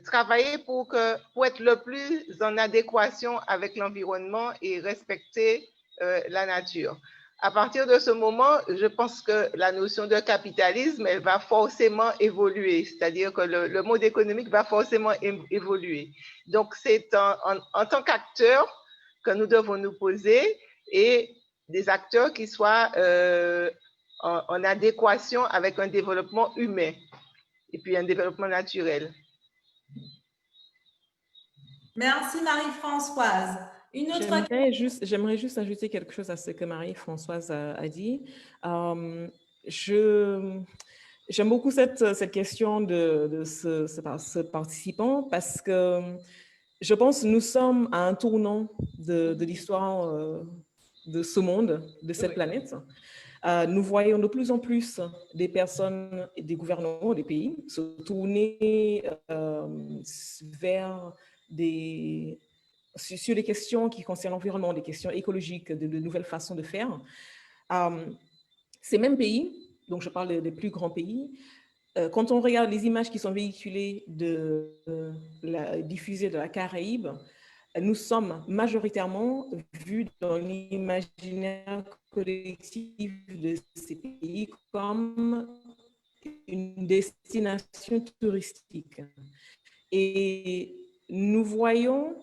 travailler pour être le plus en adéquation avec l'environnement et respecter la nature. À partir de ce moment, je pense que la notion de capitalisme, elle va forcément évoluer, c'est-à-dire que le mode économique va forcément évoluer. Donc, c'est en tant qu'acteurs que nous devons nous poser, et des acteurs qui soient en adéquation avec un développement humain et puis un développement naturel. Merci Marie-Françoise. J'aimerais juste ajouter quelque chose à ce que Marie-Françoise a dit. J'aime beaucoup cette question de ce participant, parce que je pense que nous sommes à un tournant de l'histoire de ce monde, de cette planète. Nous voyons de plus en plus des personnes, des gouvernements, des pays se tourner vers des sur les questions qui concernent l'environnement, des questions écologiques, de nouvelles façons de faire. Ces mêmes pays, donc je parle des plus grands pays, quand on regarde les images qui sont véhiculées diffusées de la Caraïbe, nous sommes majoritairement vus dans l'imaginaire collectif de ces pays comme une destination touristique. Et nous voyons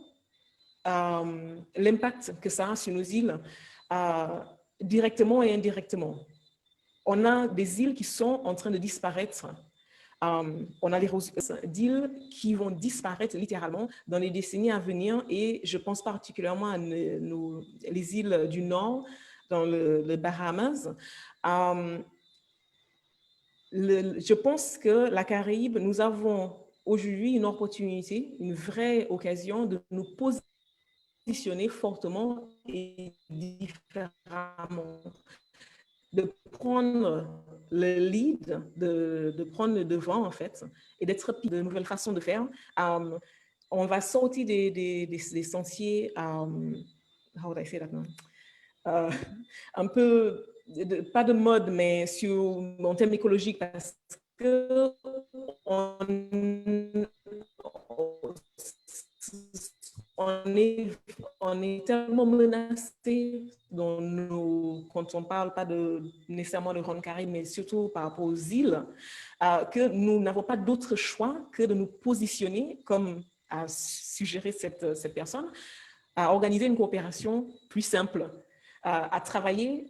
l'impact que ça a sur nos îles directement et indirectement. On a des îles qui sont en train de disparaître. On a des îles qui vont disparaître littéralement dans les décennies à venir, et je pense particulièrement à les îles du Nord, dans le Bahamas. Je pense que la Caraïbe, nous avons aujourd'hui une opportunité, une vraie occasion de nous positionner fortement et différemment, de prendre le lead, de prendre le devant en fait, et d'être de nouvelles façons de faire. On va sortir des sentiers, how would I say that now? Un peu, pas de mode, mais en termes écologiques, parce que on est tellement menacé quand on parle pas nécessairement de Grande Caraïbe, mais surtout par rapport aux îles, que nous n'avons pas d'autre choix que de nous positionner, comme a suggéré cette personne, à organiser une coopération plus simple, à travailler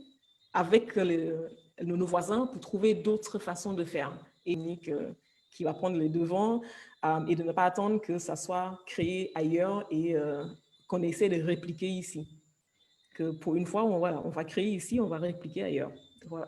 avec nos voisins pour trouver d'autres façons de faire, et qui va prendre le devant, et de ne pas attendre que ça soit créé ailleurs et qu'on essaie de répliquer ici. Que pour une fois, on va créer ici, on va répliquer ailleurs. Voilà.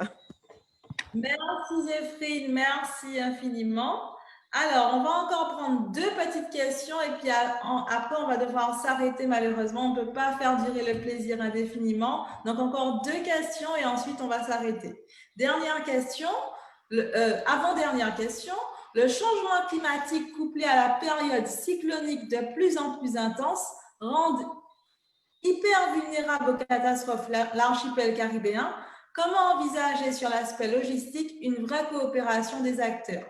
Merci Zéphine, merci infiniment. Alors, on va encore prendre 2 petites questions et puis après, on va devoir s'arrêter malheureusement. On ne peut pas faire durer le plaisir indéfiniment. Donc, encore 2 questions et ensuite, on va s'arrêter. Dernière question, avant-dernière question. Le changement climatique couplé à la période cyclonique de plus en plus intense rend hyper vulnérable aux catastrophes l'archipel caribéen. Comment envisager sur l'aspect logistique une vraie coopération des acteurs?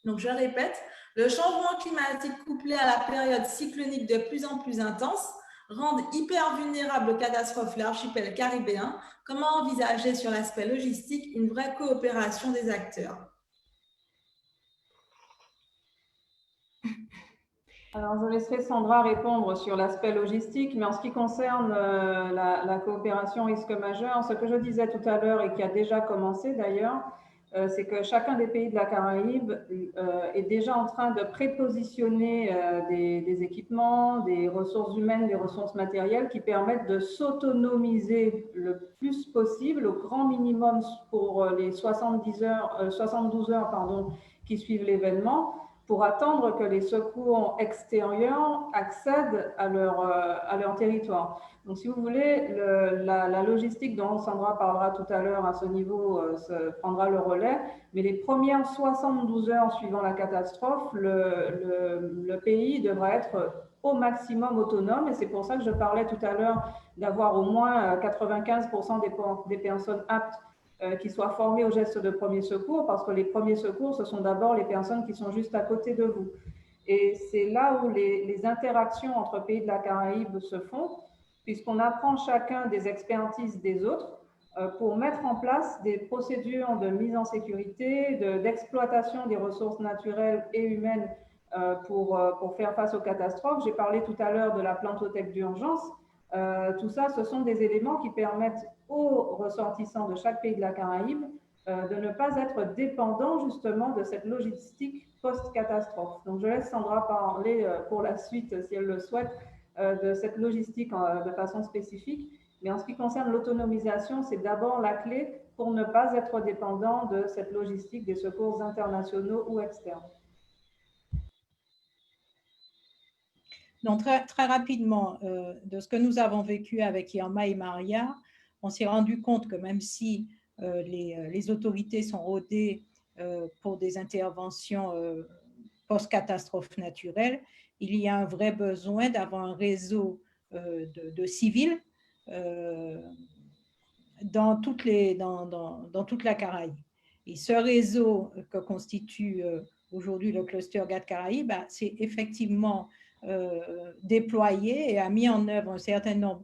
Donc, je répète, le changement climatique couplé à la période cyclonique de plus en plus intense rend hyper vulnérable aux catastrophes l'archipel caribéen. Comment envisager sur l'aspect logistique une vraie coopération des acteurs? Alors, je laisserai Sandra répondre sur l'aspect logistique, mais en ce qui concerne la coopération risque majeur, ce que je disais tout à l'heure et qui a déjà commencé d'ailleurs, c'est que chacun des pays de la Caraïbe est déjà en train de prépositionner des équipements, des ressources humaines, des ressources matérielles qui permettent de s'autonomiser le plus possible, au grand minimum pour les 72 heures qui suivent l'événement, pour attendre que les secours extérieurs accèdent à leur territoire. Donc, si vous voulez, la logistique dont Sandra parlera tout à l'heure à ce niveau prendra le relais, mais les premières 72 heures suivant la catastrophe, le pays devra être au maximum autonome, et c'est pour ça que je parlais tout à l'heure d'avoir au moins 95% des personnes aptes qui soient formés aux gestes de premier secours, parce que les premiers secours, ce sont d'abord les personnes qui sont juste à côté de vous. Et c'est là où les interactions entre pays de la Caraïbe se font, puisqu'on apprend chacun des expertises des autres pour mettre en place des procédures de mise en sécurité, d'exploitation des ressources naturelles et humaines pour faire face aux catastrophes. J'ai parlé tout à l'heure de la plantothèque d'urgence. Tout ça, ce sont des éléments qui permettent aux ressortissants de chaque pays de la Caraïbe de ne pas être dépendants justement de cette logistique post-catastrophe. Donc, je laisse Sandra parler pour la suite, si elle le souhaite, de cette logistique de façon spécifique. Mais en ce qui concerne l'autonomisation, c'est d'abord la clé pour ne pas être dépendant de cette logistique des secours internationaux ou externes. Donc, très rapidement, de ce que nous avons vécu avec Irma et Maria, on s'est rendu compte que même si les autorités sont rodées pour des interventions post-catastrophe naturelle, il y a un vrai besoin d'avoir un réseau de civils dans toute la Caraïbe. Et ce réseau que constitue aujourd'hui le cluster GAD Caraïbes, c'est effectivement déployé et a mis en œuvre un certain nombre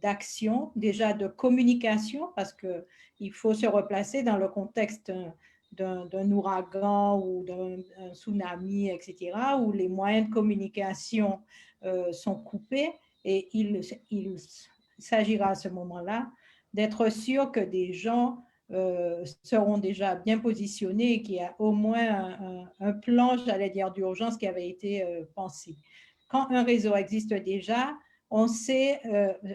d'actions, déjà de communication, parce qu'il faut se replacer dans le contexte d'un ouragan ou d'un tsunami, etc., où les moyens de communication sont coupés, et il s'agira à ce moment-là d'être sûr que des gens seront déjà bien positionnés et qu'il y a au moins un plan, j'allais dire, d'urgence qui avait été pensé. Quand un réseau existe déjà, on sait,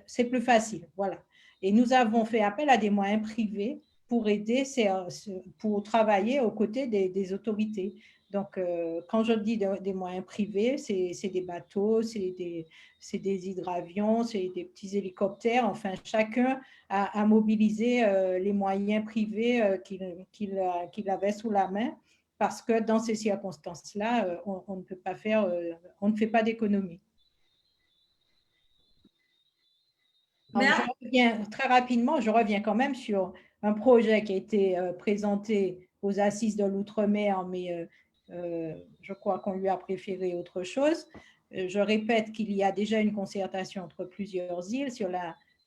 c'est plus facile, voilà. Et nous avons fait appel à des moyens privés pour aider, pour travailler aux côtés des autorités. Donc, quand je dis des moyens privés, c'est des bateaux, c'est des hydravions, c'est des petits hélicoptères. Enfin, chacun a mobilisé les moyens privés qu'il avait sous la main, parce que dans ces circonstances-là, on ne peut pas faire, on ne fait pas d'économie. Très rapidement, je reviens quand même sur un projet qui a été présenté aux Assises de l'Outre-mer, mais je crois qu'on lui a préféré autre chose. Je répète qu'il y a déjà une concertation entre plusieurs îles sur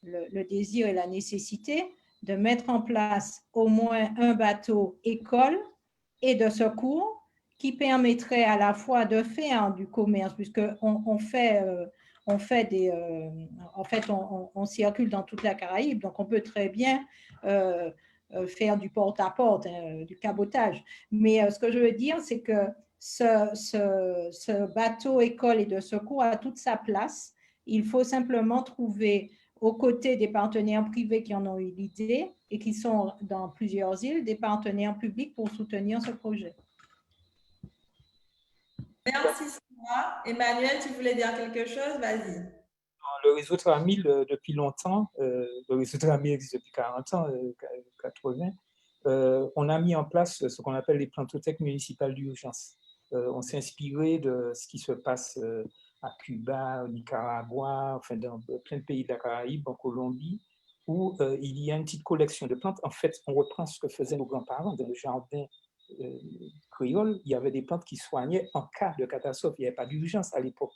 le désir et la nécessité de mettre en place au moins un bateau école et de secours qui permettrait à la fois de faire du commerce, puisqu'on fait... en fait, on circule dans toute la Caraïbe, donc on peut très bien faire du porte-à-porte, du cabotage. Mais ce que je veux dire, c'est que ce bateau école et de secours a toute sa place. Il faut simplement trouver, aux côtés des partenaires privés qui en ont eu l'idée et qui sont dans plusieurs îles, des partenaires publics pour soutenir ce projet. Merci, Sandra. Emmanuel, tu voulais dire quelque chose? Vas-y. Le réseau Tramil, depuis longtemps, le réseau Tramil existe depuis 40 ans, 80, on a mis en place ce qu'on appelle les plantothèques municipales d'urgence. On s'est inspiré de ce qui se passe à Cuba, au Nicaragua, enfin dans plein de pays de la Caraïbe, en Colombie, où il y a une petite collection de plantes. En fait, on reprend ce que faisaient nos grands-parents dans le jardin créole. Il y avait des plantes qui soignaient en cas de catastrophe. Il n'y avait pas d'urgence à l'époque,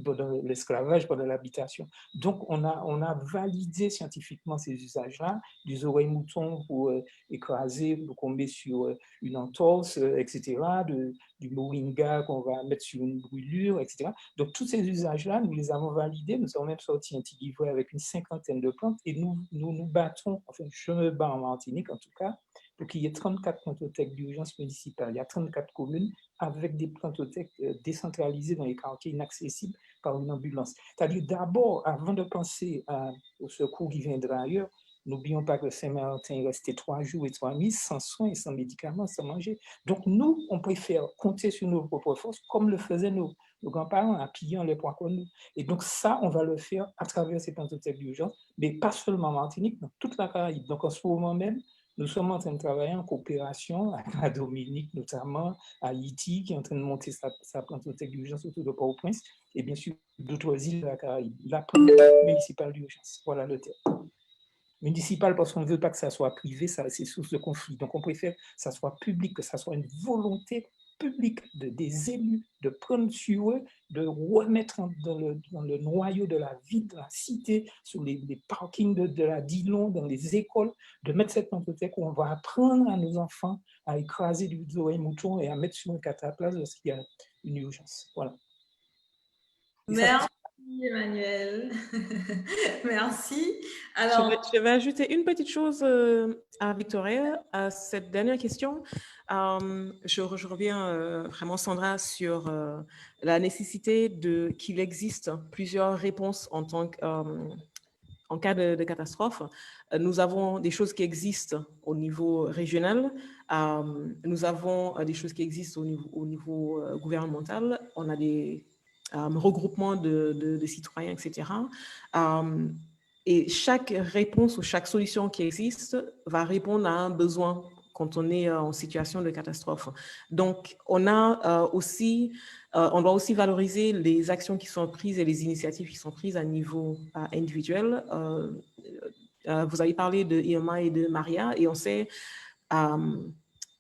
pendant l'esclavage, pendant l'habitation. Donc, on a validé scientifiquement ces usages-là, des oreilles moutons pour écraser, pour qu'on met sur une entorse, etc., du moringa qu'on va mettre sur une brûlure, etc. Donc, tous ces usages-là, nous les avons validés. Nous avons même sorti un petit livret avec une 50aine de plantes et nous battons, enfin, je me bats en Martinique en tout cas, pour qu'il y ait 34 plantothèques d'urgence municipale. Il y a 34 communes avec des plantothèques décentralisées dans les quartiers inaccessibles par une ambulance. C'est-à-dire d'abord, avant de penser au secours qui viendra ailleurs, n'oublions pas que Saint-Martin est resté 3 jours et 3 nuits sans soins, sans médicaments, sans manger. Donc nous, on préfère compter sur nos propres forces comme le faisaient nos grands-parents en pillant les points comme nous. Et donc ça, on va le faire à travers ces plantothèques d'urgence, mais pas seulement en Martinique, dans toute la Caraïbe. Donc en ce moment même, nous sommes en train de travailler en coopération avec la Dominique, notamment Haïti, qui est en train de monter sa plantothèque d'urgence autour de Port-au-Prince, et bien sûr d'autres îles de la Caraïbe. La plantothèque municipale d'urgence, voilà le terme. Municipal parce qu'on ne veut pas que ça soit privé, ça c'est source de conflit. Donc on préfère que ça soit public, que ça soit une volonté publique des élus de prendre sur eux, de remettre dans le noyau de la ville, de la cité, sur les parkings de la Dillon, dans les écoles, de mettre cette plantothèque où on va apprendre à nos enfants à écraser du oreilles moutons et à mettre sur un cataplasme lorsqu'il y a une urgence. Voilà. Merci Emmanuel. Merci. Alors, je vais ajouter une petite chose à Victoria, à cette dernière question. Je reviens vraiment, Sandra, sur la nécessité qu'il existe plusieurs réponses en cas de catastrophe. Nous avons des choses qui existent au niveau régional, nous avons des choses qui existent au niveau gouvernemental, on a des regroupements de citoyens, etc. Et chaque réponse ou chaque solution qui existe va répondre à un besoin quand on est en situation de catastrophe. Donc, on doit aussi valoriser les actions qui sont prises et les initiatives qui sont prises à niveau individuel. Vous avez parlé de Irma et de Maria, et on sait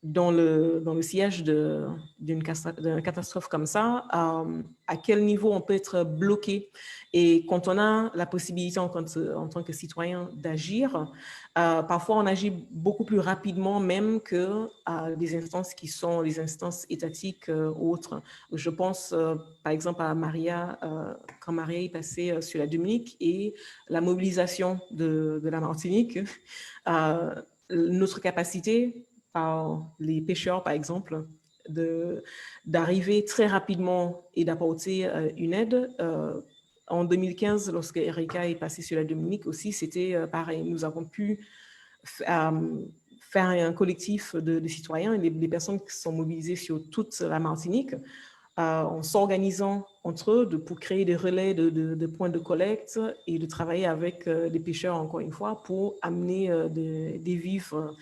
dans le siège d'une catastrophe comme ça, à quel niveau on peut être bloqué. Et quand on a la possibilité en tant que citoyen d'agir, parfois on agit beaucoup plus rapidement même que des instances qui sont les instances étatiques ou autres. Je pense par exemple à Maria, quand Maria est passée sur la Dominique et la mobilisation de la Martinique, notre capacité par les pêcheurs, par exemple, d'arriver très rapidement et d'apporter une aide. En 2015, lorsque Erika est passée sur la Dominique aussi, c'était pareil. Nous avons pu faire un collectif de citoyens et des personnes qui sont mobilisées sur toute la Martinique, en s'organisant entre eux pour créer des relais de points de collecte et de travailler avec des pêcheurs, encore une fois, pour amener des vivres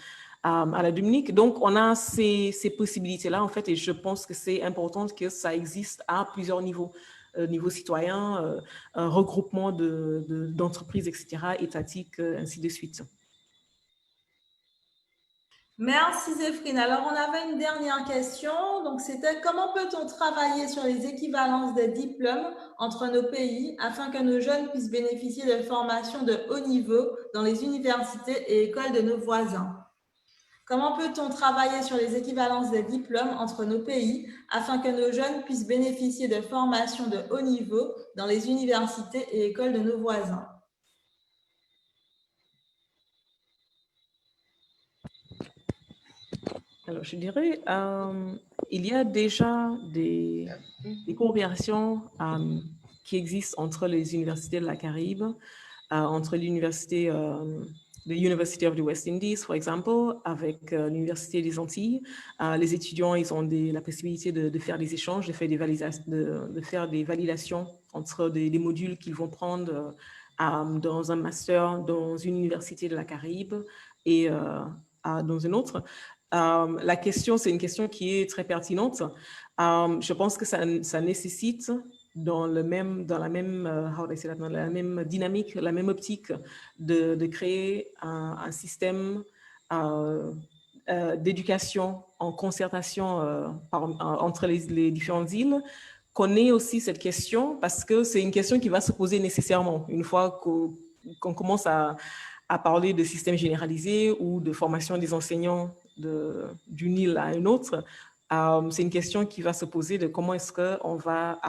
à la Dominique. Donc, on a ces possibilités-là, en fait, et je pense que c'est important que ça existe à plusieurs niveaux. Niveau citoyen, regroupement d'entreprises, etc., étatiques, ainsi de suite. Merci Zéphrine. Alors, on avait une dernière question. Donc, c'était comment peut-on travailler sur les équivalences des diplômes entre nos pays afin que nos jeunes puissent bénéficier de formations de haut niveau dans les universités et écoles de nos voisins? Comment peut-on travailler sur les équivalences des diplômes entre nos pays afin que nos jeunes puissent bénéficier de formations de haut niveau dans les universités et écoles de nos voisins? Alors, je dirais, il y a déjà des coopérations qui existent entre les universités de la Caraïbe, entre l'université the University of the West Indies, par exemple, avec l'Université des Antilles. Les étudiants, ils ont la possibilité de faire des échanges, de faire des validations entre des modules qu'ils vont prendre dans un master, dans une université de la Caraïbe et dans une autre. La question, c'est une question qui est très pertinente. Je pense que ça nécessite dans la même dynamique, la même optique de créer un système d'éducation en concertation entre les différentes îles, qu'on ait aussi cette question, parce que c'est une question qui va se poser nécessairement une fois qu'on commence à parler de système généralisé ou de formation des enseignants d'une île à une autre. C'est une question qui va se poser de comment est-ce qu'on va,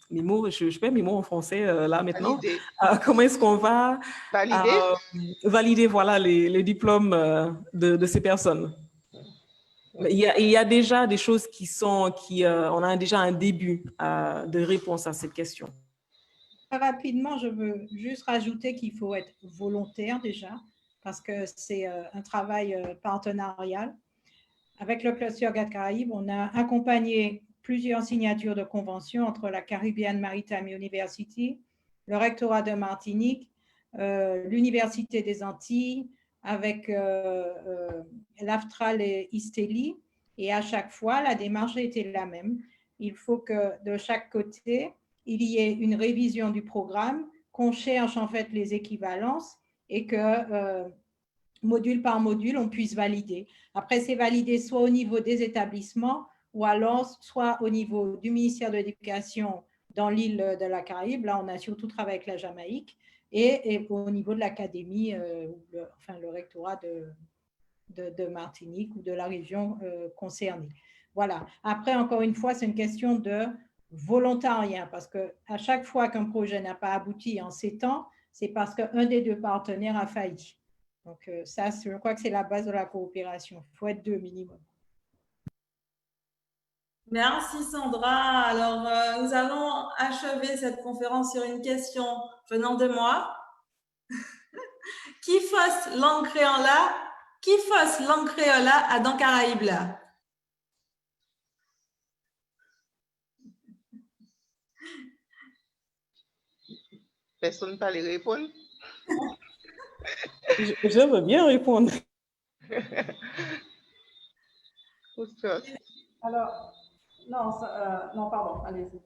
mes mots, je perds mes mots en français là maintenant, comment est-ce qu'on va valider voilà, les diplômes de ces personnes. Il y a déjà des choses on a déjà un début de réponse à cette question. Rapidement, je veux juste rajouter qu'il faut être volontaire déjà, parce que c'est un travail partenarial. Avec le Cluster GATT Caraïbes, on a accompagné plusieurs signatures de conventions entre la Caribbean Maritime University, le rectorat de Martinique, l'Université des Antilles, avec l'AFTRAL et ISTELI. Et à chaque fois, la démarche était la même. Il faut que de chaque côté, il y ait une révision du programme, qu'on cherche en fait les équivalences et que module par module, on puisse valider. Après, c'est validé soit au niveau des établissements ou alors soit au niveau du ministère de l'Éducation dans l'île de la Caraïbe. Là, on a surtout travaillé avec la Jamaïque et au niveau de l'académie, le rectorat de Martinique ou de la région concernée. Voilà. Après, encore une fois, c'est une question de volontariat parce qu'à chaque fois qu'un projet n'a pas abouti en 7 ans, c'est parce qu'un des deux partenaires a failli. Donc, ça, je crois que c'est la base de la coopération. Il faut être 2 minimum. Merci Sandra. Alors, nous allons achever cette conférence sur une question venant de moi. Qui fausse langue créola? Qui fausse langue créola à dans Caraïbes là? Personne ne peut les répondre. Je veux bien répondre. Who's first? Alors, non, non, pardon, allez-y.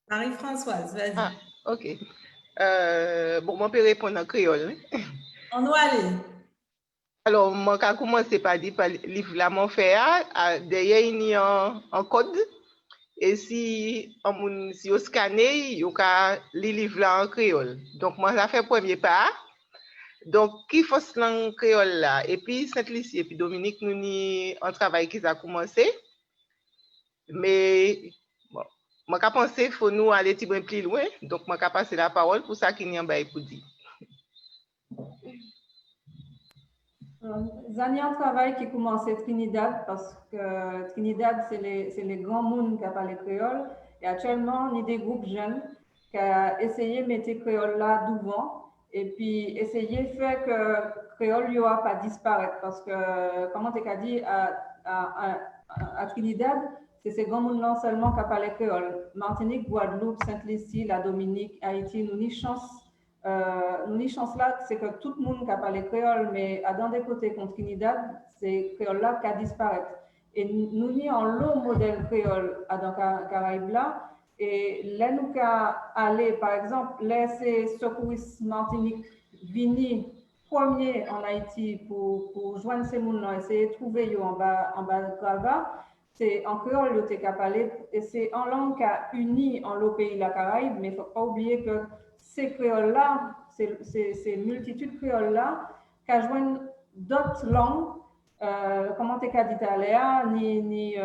Marie-Françoise, vas-y. Ah, ok. Bon, moi, je peux répondre en créole. On doit aller. Alors, moi, je vais commencer par dire que le livre là, mon fait, derrière, il y a un code. Et si on scanne, il y a le livre là en créole. Donc, moi, ça fait le premier pas. Donc, qui faut ce langue créole là? Et puis, Sainte-Lucie et puis Dominique, nous avons un travail qui a commencé. Mais, bon, moi, je pense qu'il faut nous aller un petit peu plus loin. Donc, moi, je vais passer la parole pour ça qu'il y a un bail pour dire. Zani un travail qui commence à Trinidad parce que Trinidad, c'est les grands mondes qui parlent créole. Et actuellement, on a des groupes jeunes qui ont essayé de mettre le créole là devant et puis essayer de faire que créole ne va pas disparaître. Parce que, comment tu as dit, à Trinidad, c'est ces grands mondes là seulement qui parlent créole. Martinique, Guadeloupe, Sainte-Lucie, la Dominique, Haïti, nous avons chance. Nous chance là, c'est que tout le monde qui a parlé créole, mais à dans des côtés contre Trinidad, c'est créole là qui a disparu. Et nous avons un lot modèle créole à dans Caraïbes là. Et là, nous aller, par exemple, laisser secouristes Martinique venir premier en Haïti pour joindre ces gens-là, essayer de trouver en bas de Grava. C'est en créole que tu as parlé, et c'est en langue qui a uni en le pays de la Caraïbe, mais il ne faut pas oublier que ces créoles-là, ces multitudes créoles-là, qui joignent d'autres langues, comment tu as dit tout à l'heure, ni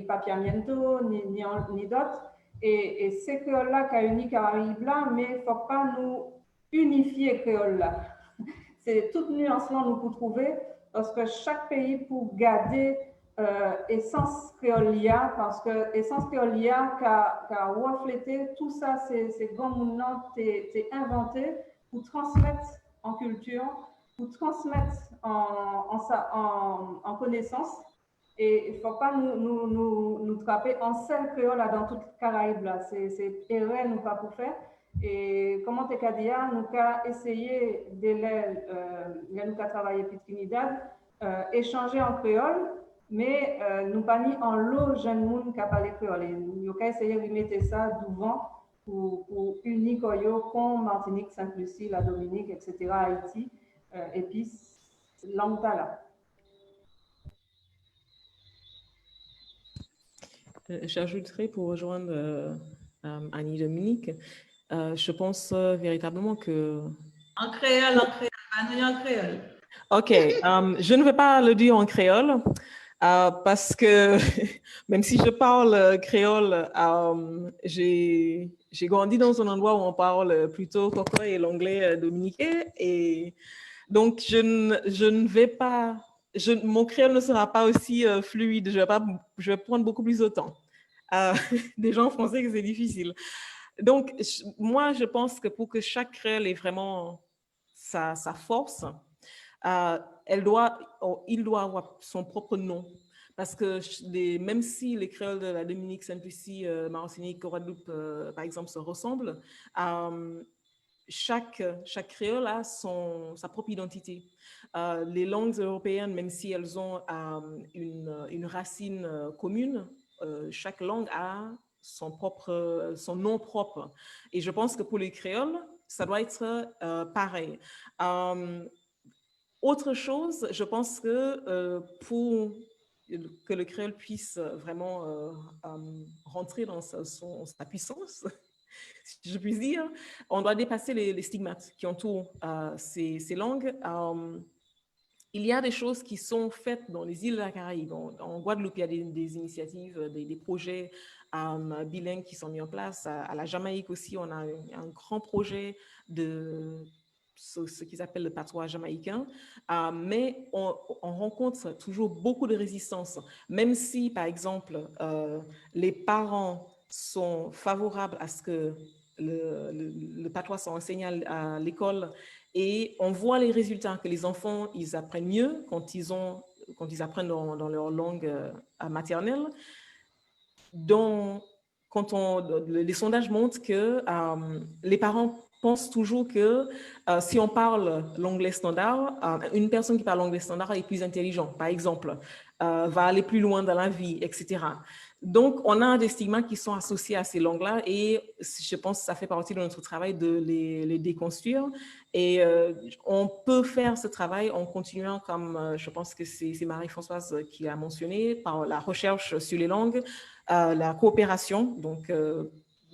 papiamiento, ni d'autres. Et ces créoles-là qui ont uni Caraïbes-là, mais il ne faut pas nous unifier créoles-là. C'est toute nuance-là nous pour trouver, parce que chaque pays pour garder essence créolia, parce que essence créolia qui a reflété tout ça, c'est grands mouvements t'es inventé pour transmettre en culture, pour transmettre en connaissance. Et il ne faut pas nous trapper en seul créole là, dans toute Caraïbe. C'est erreur, nous pas pour faire. Et comment tu as dit, nous avons essayé de nous travailler pour Trinidad, échanger en créole. Mais nous pas mis en lot jeune monde qui a parlé créole. Nous avons essayé de mettre ça devant pour unir comme Martinique, Sainte-Lucie, la Dominique, etc., Haïti, et puis langue là. J'ajouterais pour rejoindre Annie Dominique, je pense véritablement que... En créole, en créole. Ok, je ne vais pas le dire en créole. Parce que même si je parle créole, j'ai grandi dans un endroit où on parle plutôt coco et l'anglais dominicain. Et donc, je ne vais pas, mon créole ne sera pas aussi fluide. Je vais prendre beaucoup plus de temps. Des gens français que c'est difficile. Donc, moi, je pense que pour que chaque créole ait vraiment sa force, il doit avoir son propre nom. Parce que même si les créoles de la Dominique, Sainte-Lucie, Martinique, Guadeloupe, par exemple, se ressemblent, chaque créole a sa propre identité. Les langues européennes, même si elles ont une racine commune, chaque langue a son nom propre. Et je pense que pour les créoles, ça doit être pareil. Autre chose, je pense que pour que le créole puisse vraiment rentrer dans sa puissance, si je puis dire, on doit dépasser les stigmates qui entourent ces langues. Il y a des choses qui sont faites dans les îles de la Caraïbe. En Guadeloupe, il y a des initiatives, des projets bilingues qui sont mis en place. À la Jamaïque aussi, on a un grand projet de ce qu'ils appellent le patois jamaïcain, mais on rencontre toujours beaucoup de résistance, même si, par exemple, les parents sont favorables à ce que le patois soit enseigné à l'école, et on voit les résultats, que les enfants, ils apprennent mieux quand ils apprennent dans leur langue maternelle. Les sondages montrent que les parents pense toujours que si on parle l'anglais standard, une personne qui parle l'anglais standard est plus intelligente, par exemple, va aller plus loin dans la vie, etc. Donc, on a des stigmas qui sont associés à ces langues-là et je pense que ça fait partie de notre travail de les déconstruire. Et on peut faire ce travail en continuant, comme je pense que c'est Marie-Françoise qui a mentionné, par la recherche sur les langues, la coopération, donc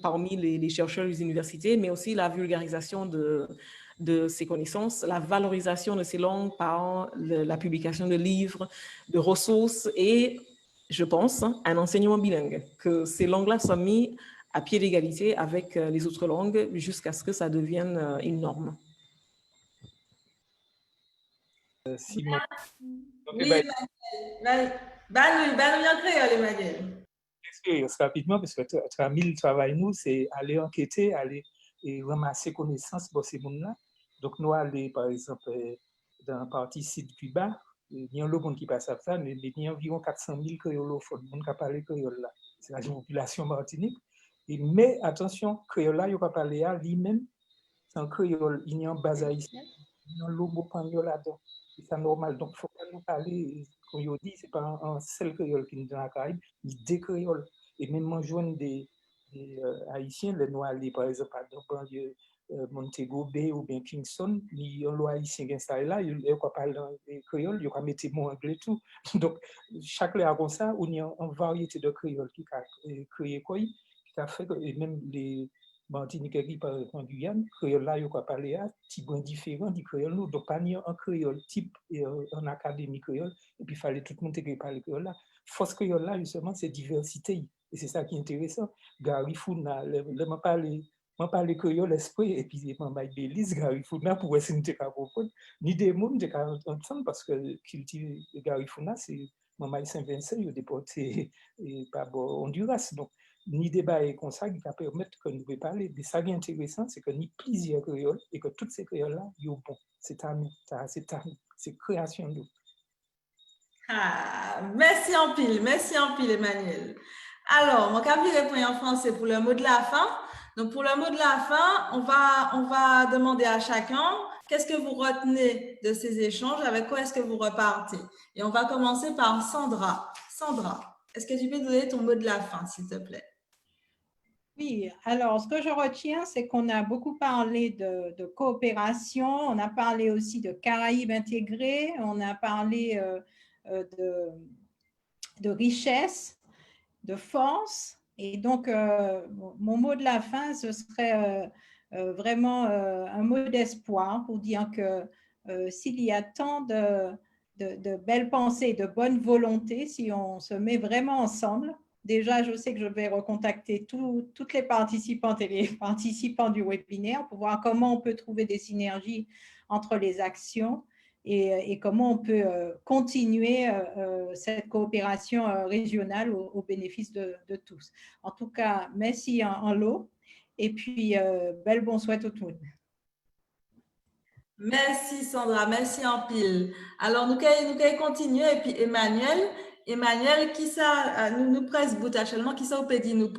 parmi les chercheurs des universités, mais aussi la vulgarisation de ces connaissances, la valorisation de ces langues par la publication de livres, de ressources et, je pense, un enseignement bilingue, que ces langues-là soient mises à pied d'égalité avec les autres langues jusqu'à ce que ça devienne une norme. Simon. Oui, Emmanuel créole, Emmanuel. Rapidement, parce que le travail, nous, c'est aller enquêter, aller et ramasser connaissances pour ces mondes-là. Donc, nous aller, par exemple, dans la partie sud Cuba, il y a un monde qui passe à ça, mais il y a environ 400 000 créolophones, monde qui parle créole là. C'est la population martinique. Mais attention, créole là, il n'y a pas parlé à lui-même, c'est un créole, il y a un bas haïtien, il y a un lobo panyo là-dedans. C'est normal. Donc, il ne faut pas nous parler, comme je dis, ce n'est pas un seul créole qui nous dans la Caraïbe, il y a des créoles. Et même en jouant des Haïtiens, les Noirs, par exemple, à banlieue Montego Bay ou bien Kingston, il y a un Haïtien qui est installé là, il ne parle pas de créole, il va mettre mon anglais tout. Donc, chaque là comme ça, où il y a une variété de créoles qui a créé quoi, qui a fait que même les Martiniquais qui parlent en Guyane, créole là, il va parler à petit point différent du créole nous. Donc, pas un créole type en académie créole, et puis il fallait tout le monde qui parle créole là. Force créole là, justement, c'est diversité. Et c'est ça qui est intéressant. Gary Founa, je parle créole esprit, et puis je m'en Belize, Gary Founa, pour essayer de comprendre. Ni des mots, de entendre, parce que culture Gary Founa, c'est Maman Saint-Vincent, il est déporté par Honduras. Donc, ni débat et comme ça qui va permettre que nous puissions parler. Mais ça qui est intéressant, c'est que ni plusieurs créoles, et que toutes ces créoles-là, ils sont bons. C'est à nous, c'est création de nous. Ah, merci en pile, Emmanuel. Alors, mon cap répond en français pour le mot de la fin. Donc, pour le mot de la fin, on va demander à chacun qu'est-ce que vous retenez de ces échanges, avec quoi est-ce que vous repartez. Et on va commencer par Sandra. Sandra, est-ce que tu peux donner ton mot de la fin, s'il te plaît? Oui, alors ce que je retiens, c'est qu'on a beaucoup parlé de coopération, on a parlé aussi de Caraïbes intégrées, on a parlé de richesse, de force. Et donc, mon mot de la fin, ce serait vraiment un mot d'espoir pour dire que s'il y a tant de belles pensées, de bonne volonté, si on se met vraiment ensemble. Déjà, je sais que je vais recontacter toutes les participantes et les participants du webinaire pour voir comment on peut trouver des synergies entre les actions et comment on peut continuer cette coopération régionale au bénéfice de tous. En tout cas, merci en lot et puis belle bonne souhaite à tout le monde. Merci Sandra, merci en pile. Alors, nous allons continuer et puis Emmanuel, qui ça, nous presse bout actuellement, qui ça vous peut dire nous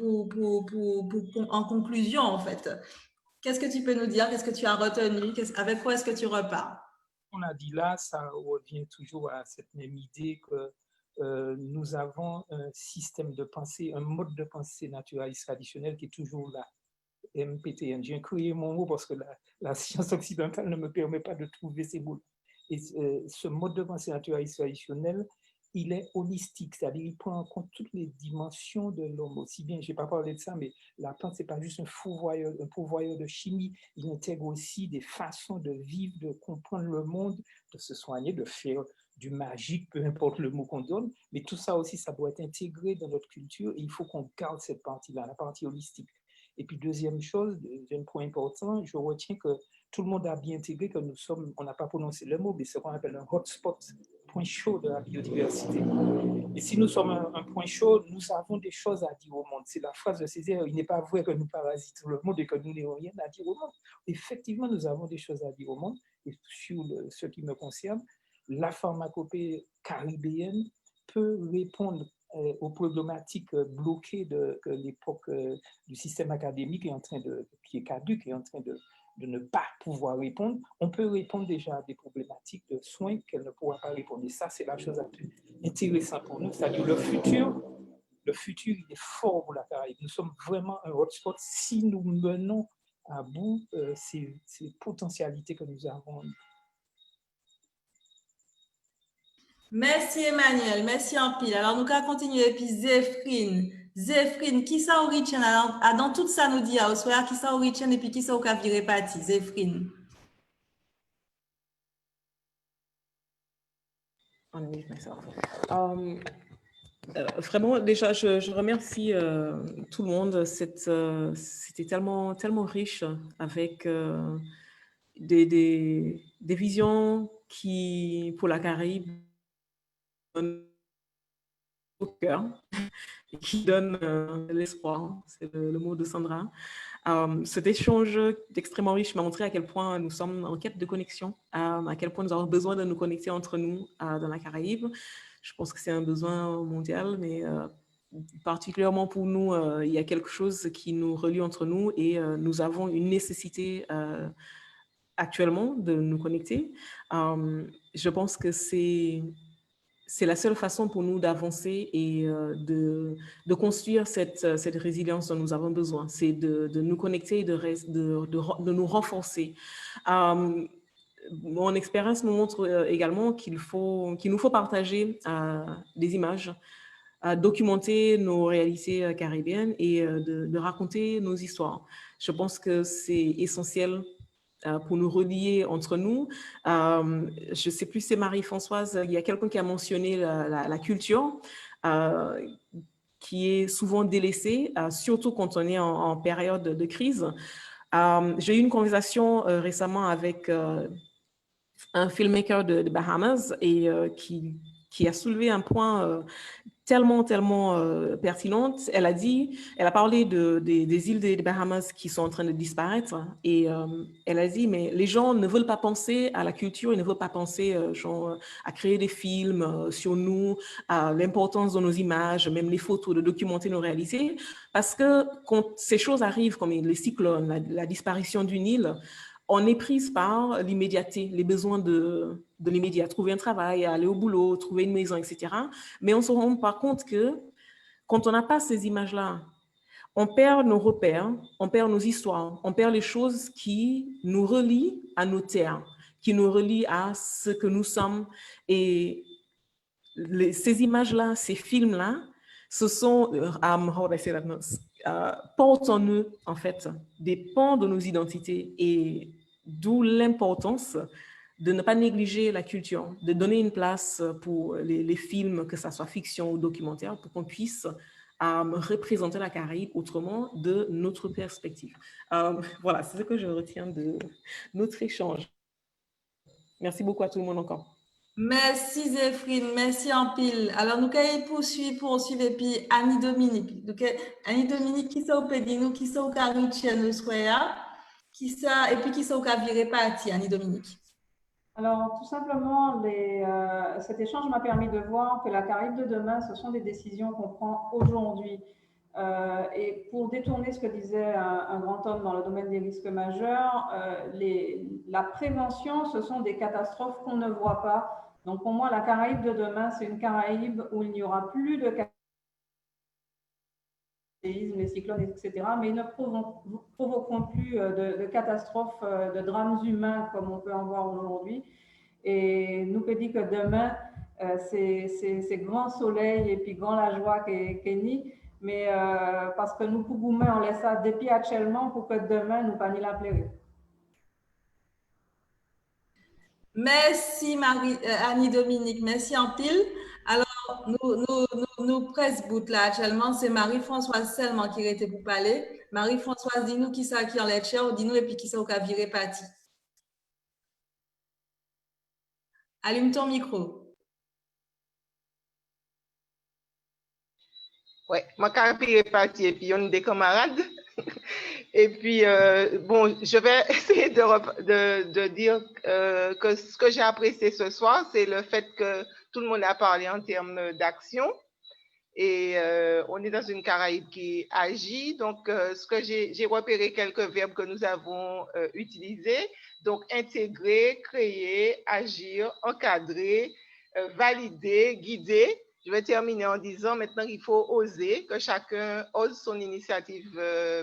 en conclusion en fait? Qu'est-ce que tu peux nous dire? Qu'est-ce que tu as retenu? Avec quoi est-ce que tu repars? On a dit là, ça revient toujours à cette même idée que nous avons un système de pensée, un mode de pensée naturaliste traditionnel qui est toujours là. MPTN. J'ai créé mon mot parce que la science occidentale ne me permet pas de trouver ces mots. Et ce mode de pensée naturaliste traditionnel, il est holistique, c'est-à-dire il prend en compte toutes les dimensions de l'homme. Aussi bien, je n'ai pas parlé de ça, mais la plante, ce n'est pas juste un pourvoyeur de chimie, il intègre aussi des façons de vivre, de comprendre le monde, de se soigner, de faire du magique, peu importe le mot qu'on donne, mais tout ça aussi, ça doit être intégré dans notre culture et il faut qu'on garde cette partie-là, la partie holistique. Et puis, deuxième point important, je retiens que tout le monde a bien intégré que nous sommes, on n'a pas prononcé le mot, mais ce qu'on appelle un hotspot, point chaud de la biodiversité. Et si nous sommes un point chaud, nous avons des choses à dire au monde. C'est la phrase de Césaire, il n'est pas vrai que nous parasitons le monde et que nous n'avons rien à dire au monde. Effectivement, nous avons des choses à dire au monde. Et sur ce qui me concerne, la pharmacopée caribéenne peut répondre aux problématiques bloquées de l'époque du système académique qui est caduque, est en train ne pas pouvoir répondre, on peut répondre déjà à des problématiques de soins qu'elle ne pourra pas répondre. Et ça, c'est la chose la plus intéressante pour nous. C'est-à-dire le futur, il est fort pour la Caraïbe. Nous sommes vraiment un hotspot si nous menons à bout ces potentialités que nous avons. Merci Emmanuel, merci en pile. Alors nous allons continuer, puis Zéphrine, qui ça origine dans tout ça nous dit, qui ça origine et puis qui ça au viré parti, Zéphrine. Vraiment, déjà, je remercie tout le monde. C'était tellement, tellement riche avec des visions qui, pour la Caraïbe, donnent au cœur, qui donnent l'espoir. C'est le mot de Sandra. Cet échange extrêmement riche m'a montré à quel point nous sommes en quête de connexion, à quel point nous avons besoin de nous connecter entre nous dans la Caraïbe. Je pense que c'est un besoin mondial, mais particulièrement pour nous, il y a quelque chose qui nous relie entre nous et nous avons une nécessité actuellement de nous connecter. Je pense que c'est la seule façon pour nous d'avancer et de construire cette résilience dont nous avons besoin. C'est de nous connecter et de nous renforcer. Mon expérience nous montre également qu'il nous faut partager des images, documenter nos réalités caribéennes et de raconter nos histoires. Je pense que c'est essentiel pour nous relier entre nous. Je ne sais plus, c'est Marie-Françoise, il y a quelqu'un qui a mentionné la culture qui est souvent délaissée, surtout quand on est en période de crise. J'ai eu une conversation récemment avec un filmmaker de Bahamas et qui a soulevé un point tellement pertinente. Elle a parlé des îles des Bahamas qui sont en train de disparaître et elle a dit, mais les gens ne veulent pas penser à la culture, ils ne veulent pas penser à créer des films sur nous, à l'importance de nos images, même les photos, de documenter nos réalités, parce que quand ces choses arrivent, comme les cyclones, la disparition d'une île, on est prise par l'immédiateté, les besoins de l'immédiat, trouver un travail, aller au boulot, trouver une maison, etc. Mais on ne se rend pas compte que quand on n'a pas ces images-là, on perd nos repères, on perd nos histoires, on perd les choses qui nous relient à nos terres, qui nous relient à ce que nous sommes. Et ces images-là, ces films-là, ce sont, portent en eux, en fait, des pans de nos identités et d'où l'importance de ne pas négliger la culture, de donner une place pour les films, que ce soit fiction ou documentaire, pour qu'on puisse représenter la Caraïbe autrement de notre perspective. Voilà, c'est ce que je retiens de notre échange. Merci beaucoup à tout le monde encore. Merci Zéphrine, merci en pile. Alors nous allons poursuivre et puis Annie Dominique. Donc Annie Dominique, qui ça au pédinou, qui ça au caricien nous soya, qui ça et puis qui ça au viré parti, Annie Dominique. Alors, tout simplement, cet échange m'a permis de voir que la Caraïbe de demain, ce sont des décisions qu'on prend aujourd'hui. Et pour détourner ce que disait un grand homme dans le domaine des risques majeurs, la prévention, ce sont des catastrophes qu'on ne voit pas. Donc, pour moi, la Caraïbe de demain, c'est une Caraïbe où il n'y aura plus de séismes, les cyclones, etc. Mais ils ne provoqueront plus de catastrophes, de drames humains comme on peut en voir aujourd'hui. Et nous peut dire que demain, c'est grand soleil et puis grand la joie qu'est ni, mais parce que nous pouvons on laisse ça depuis actuellement pour que demain nous pas ni la pleurer. Merci Annie Dominique, merci en pile. Alors, nous presse bout là actuellement, c'est Marie-Françoise seulement qui était pour parler. Marie-Françoise, dis-nous qui ça qui en l'air, dis-nous et puis qui ça au cas viré parti. Allume ton micro. Oui, ma carapie est partie et puis on a des camarades. Et puis, bon, je vais essayer de dire que ce que j'ai apprécié ce soir, c'est le fait que tout le monde a parlé en termes d'action. Et on est dans une Caraïbe qui agit. Donc, j'ai repéré quelques verbes que nous avons utilisés. Donc, intégrer, créer, agir, encadrer, valider, guider. Je vais terminer en disant maintenant qu'il faut oser, que chacun ose son initiative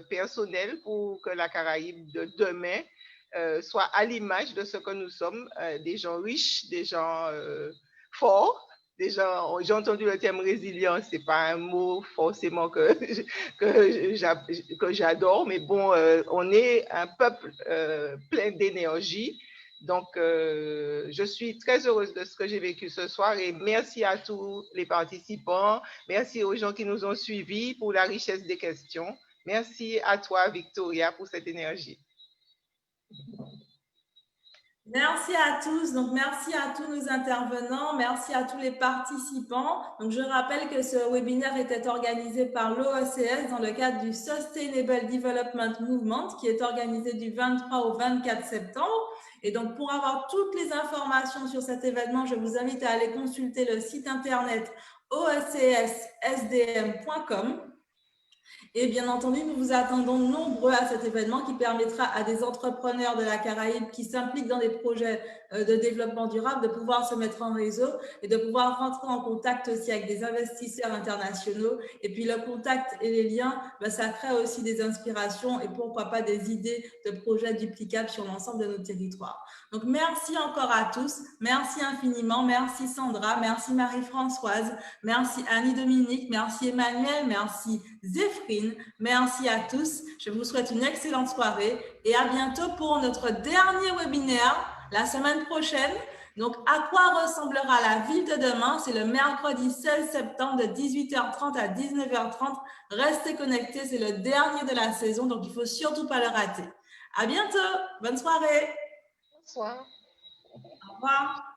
personnelle pour que la Caraïbe de demain soit à l'image de ce que nous sommes, des gens riches, des gens forts. Déjà, j'ai entendu le terme résilience, c'est pas un mot forcément que j'adore, mais bon, on est un peuple plein d'énergie. Donc, je suis très heureuse de ce que j'ai vécu ce soir et merci à tous les participants, merci aux gens qui nous ont suivis pour la richesse des questions. Merci à toi, Victoria, pour cette énergie. Merci à tous. Donc, merci à tous nos intervenants. Merci à tous les participants. Donc, je rappelle que ce webinaire était organisé par l'OECS dans le cadre du Sustainable Development Movement qui est organisé du 23 au 24 septembre. Et donc, pour avoir toutes les informations sur cet événement, je vous invite à aller consulter le site internet oecsdm.com. Et bien entendu, nous vous attendons nombreux à cet événement qui permettra à des entrepreneurs de la Caraïbe qui s'impliquent dans des projets de développement durable de pouvoir se mettre en réseau et de pouvoir rentrer en contact aussi avec des investisseurs internationaux. Et puis le contact et les liens, ça crée aussi des inspirations et pourquoi pas des idées de projets duplicables sur l'ensemble de nos territoires. Donc merci encore à tous, merci infiniment, merci Sandra, merci Marie-Françoise, merci Annie-Dominique, merci Emmanuel, merci Zéphrine, merci à tous. Je vous souhaite une excellente soirée et à bientôt pour notre dernier webinaire la semaine prochaine. Donc, à quoi ressemblera la ville de demain? C'est le mercredi 16 septembre de 18h30 à 19h30. Restez connectés, c'est le dernier de la saison, donc il ne faut surtout pas le rater. À bientôt, bonne soirée. Bonsoir. Au revoir.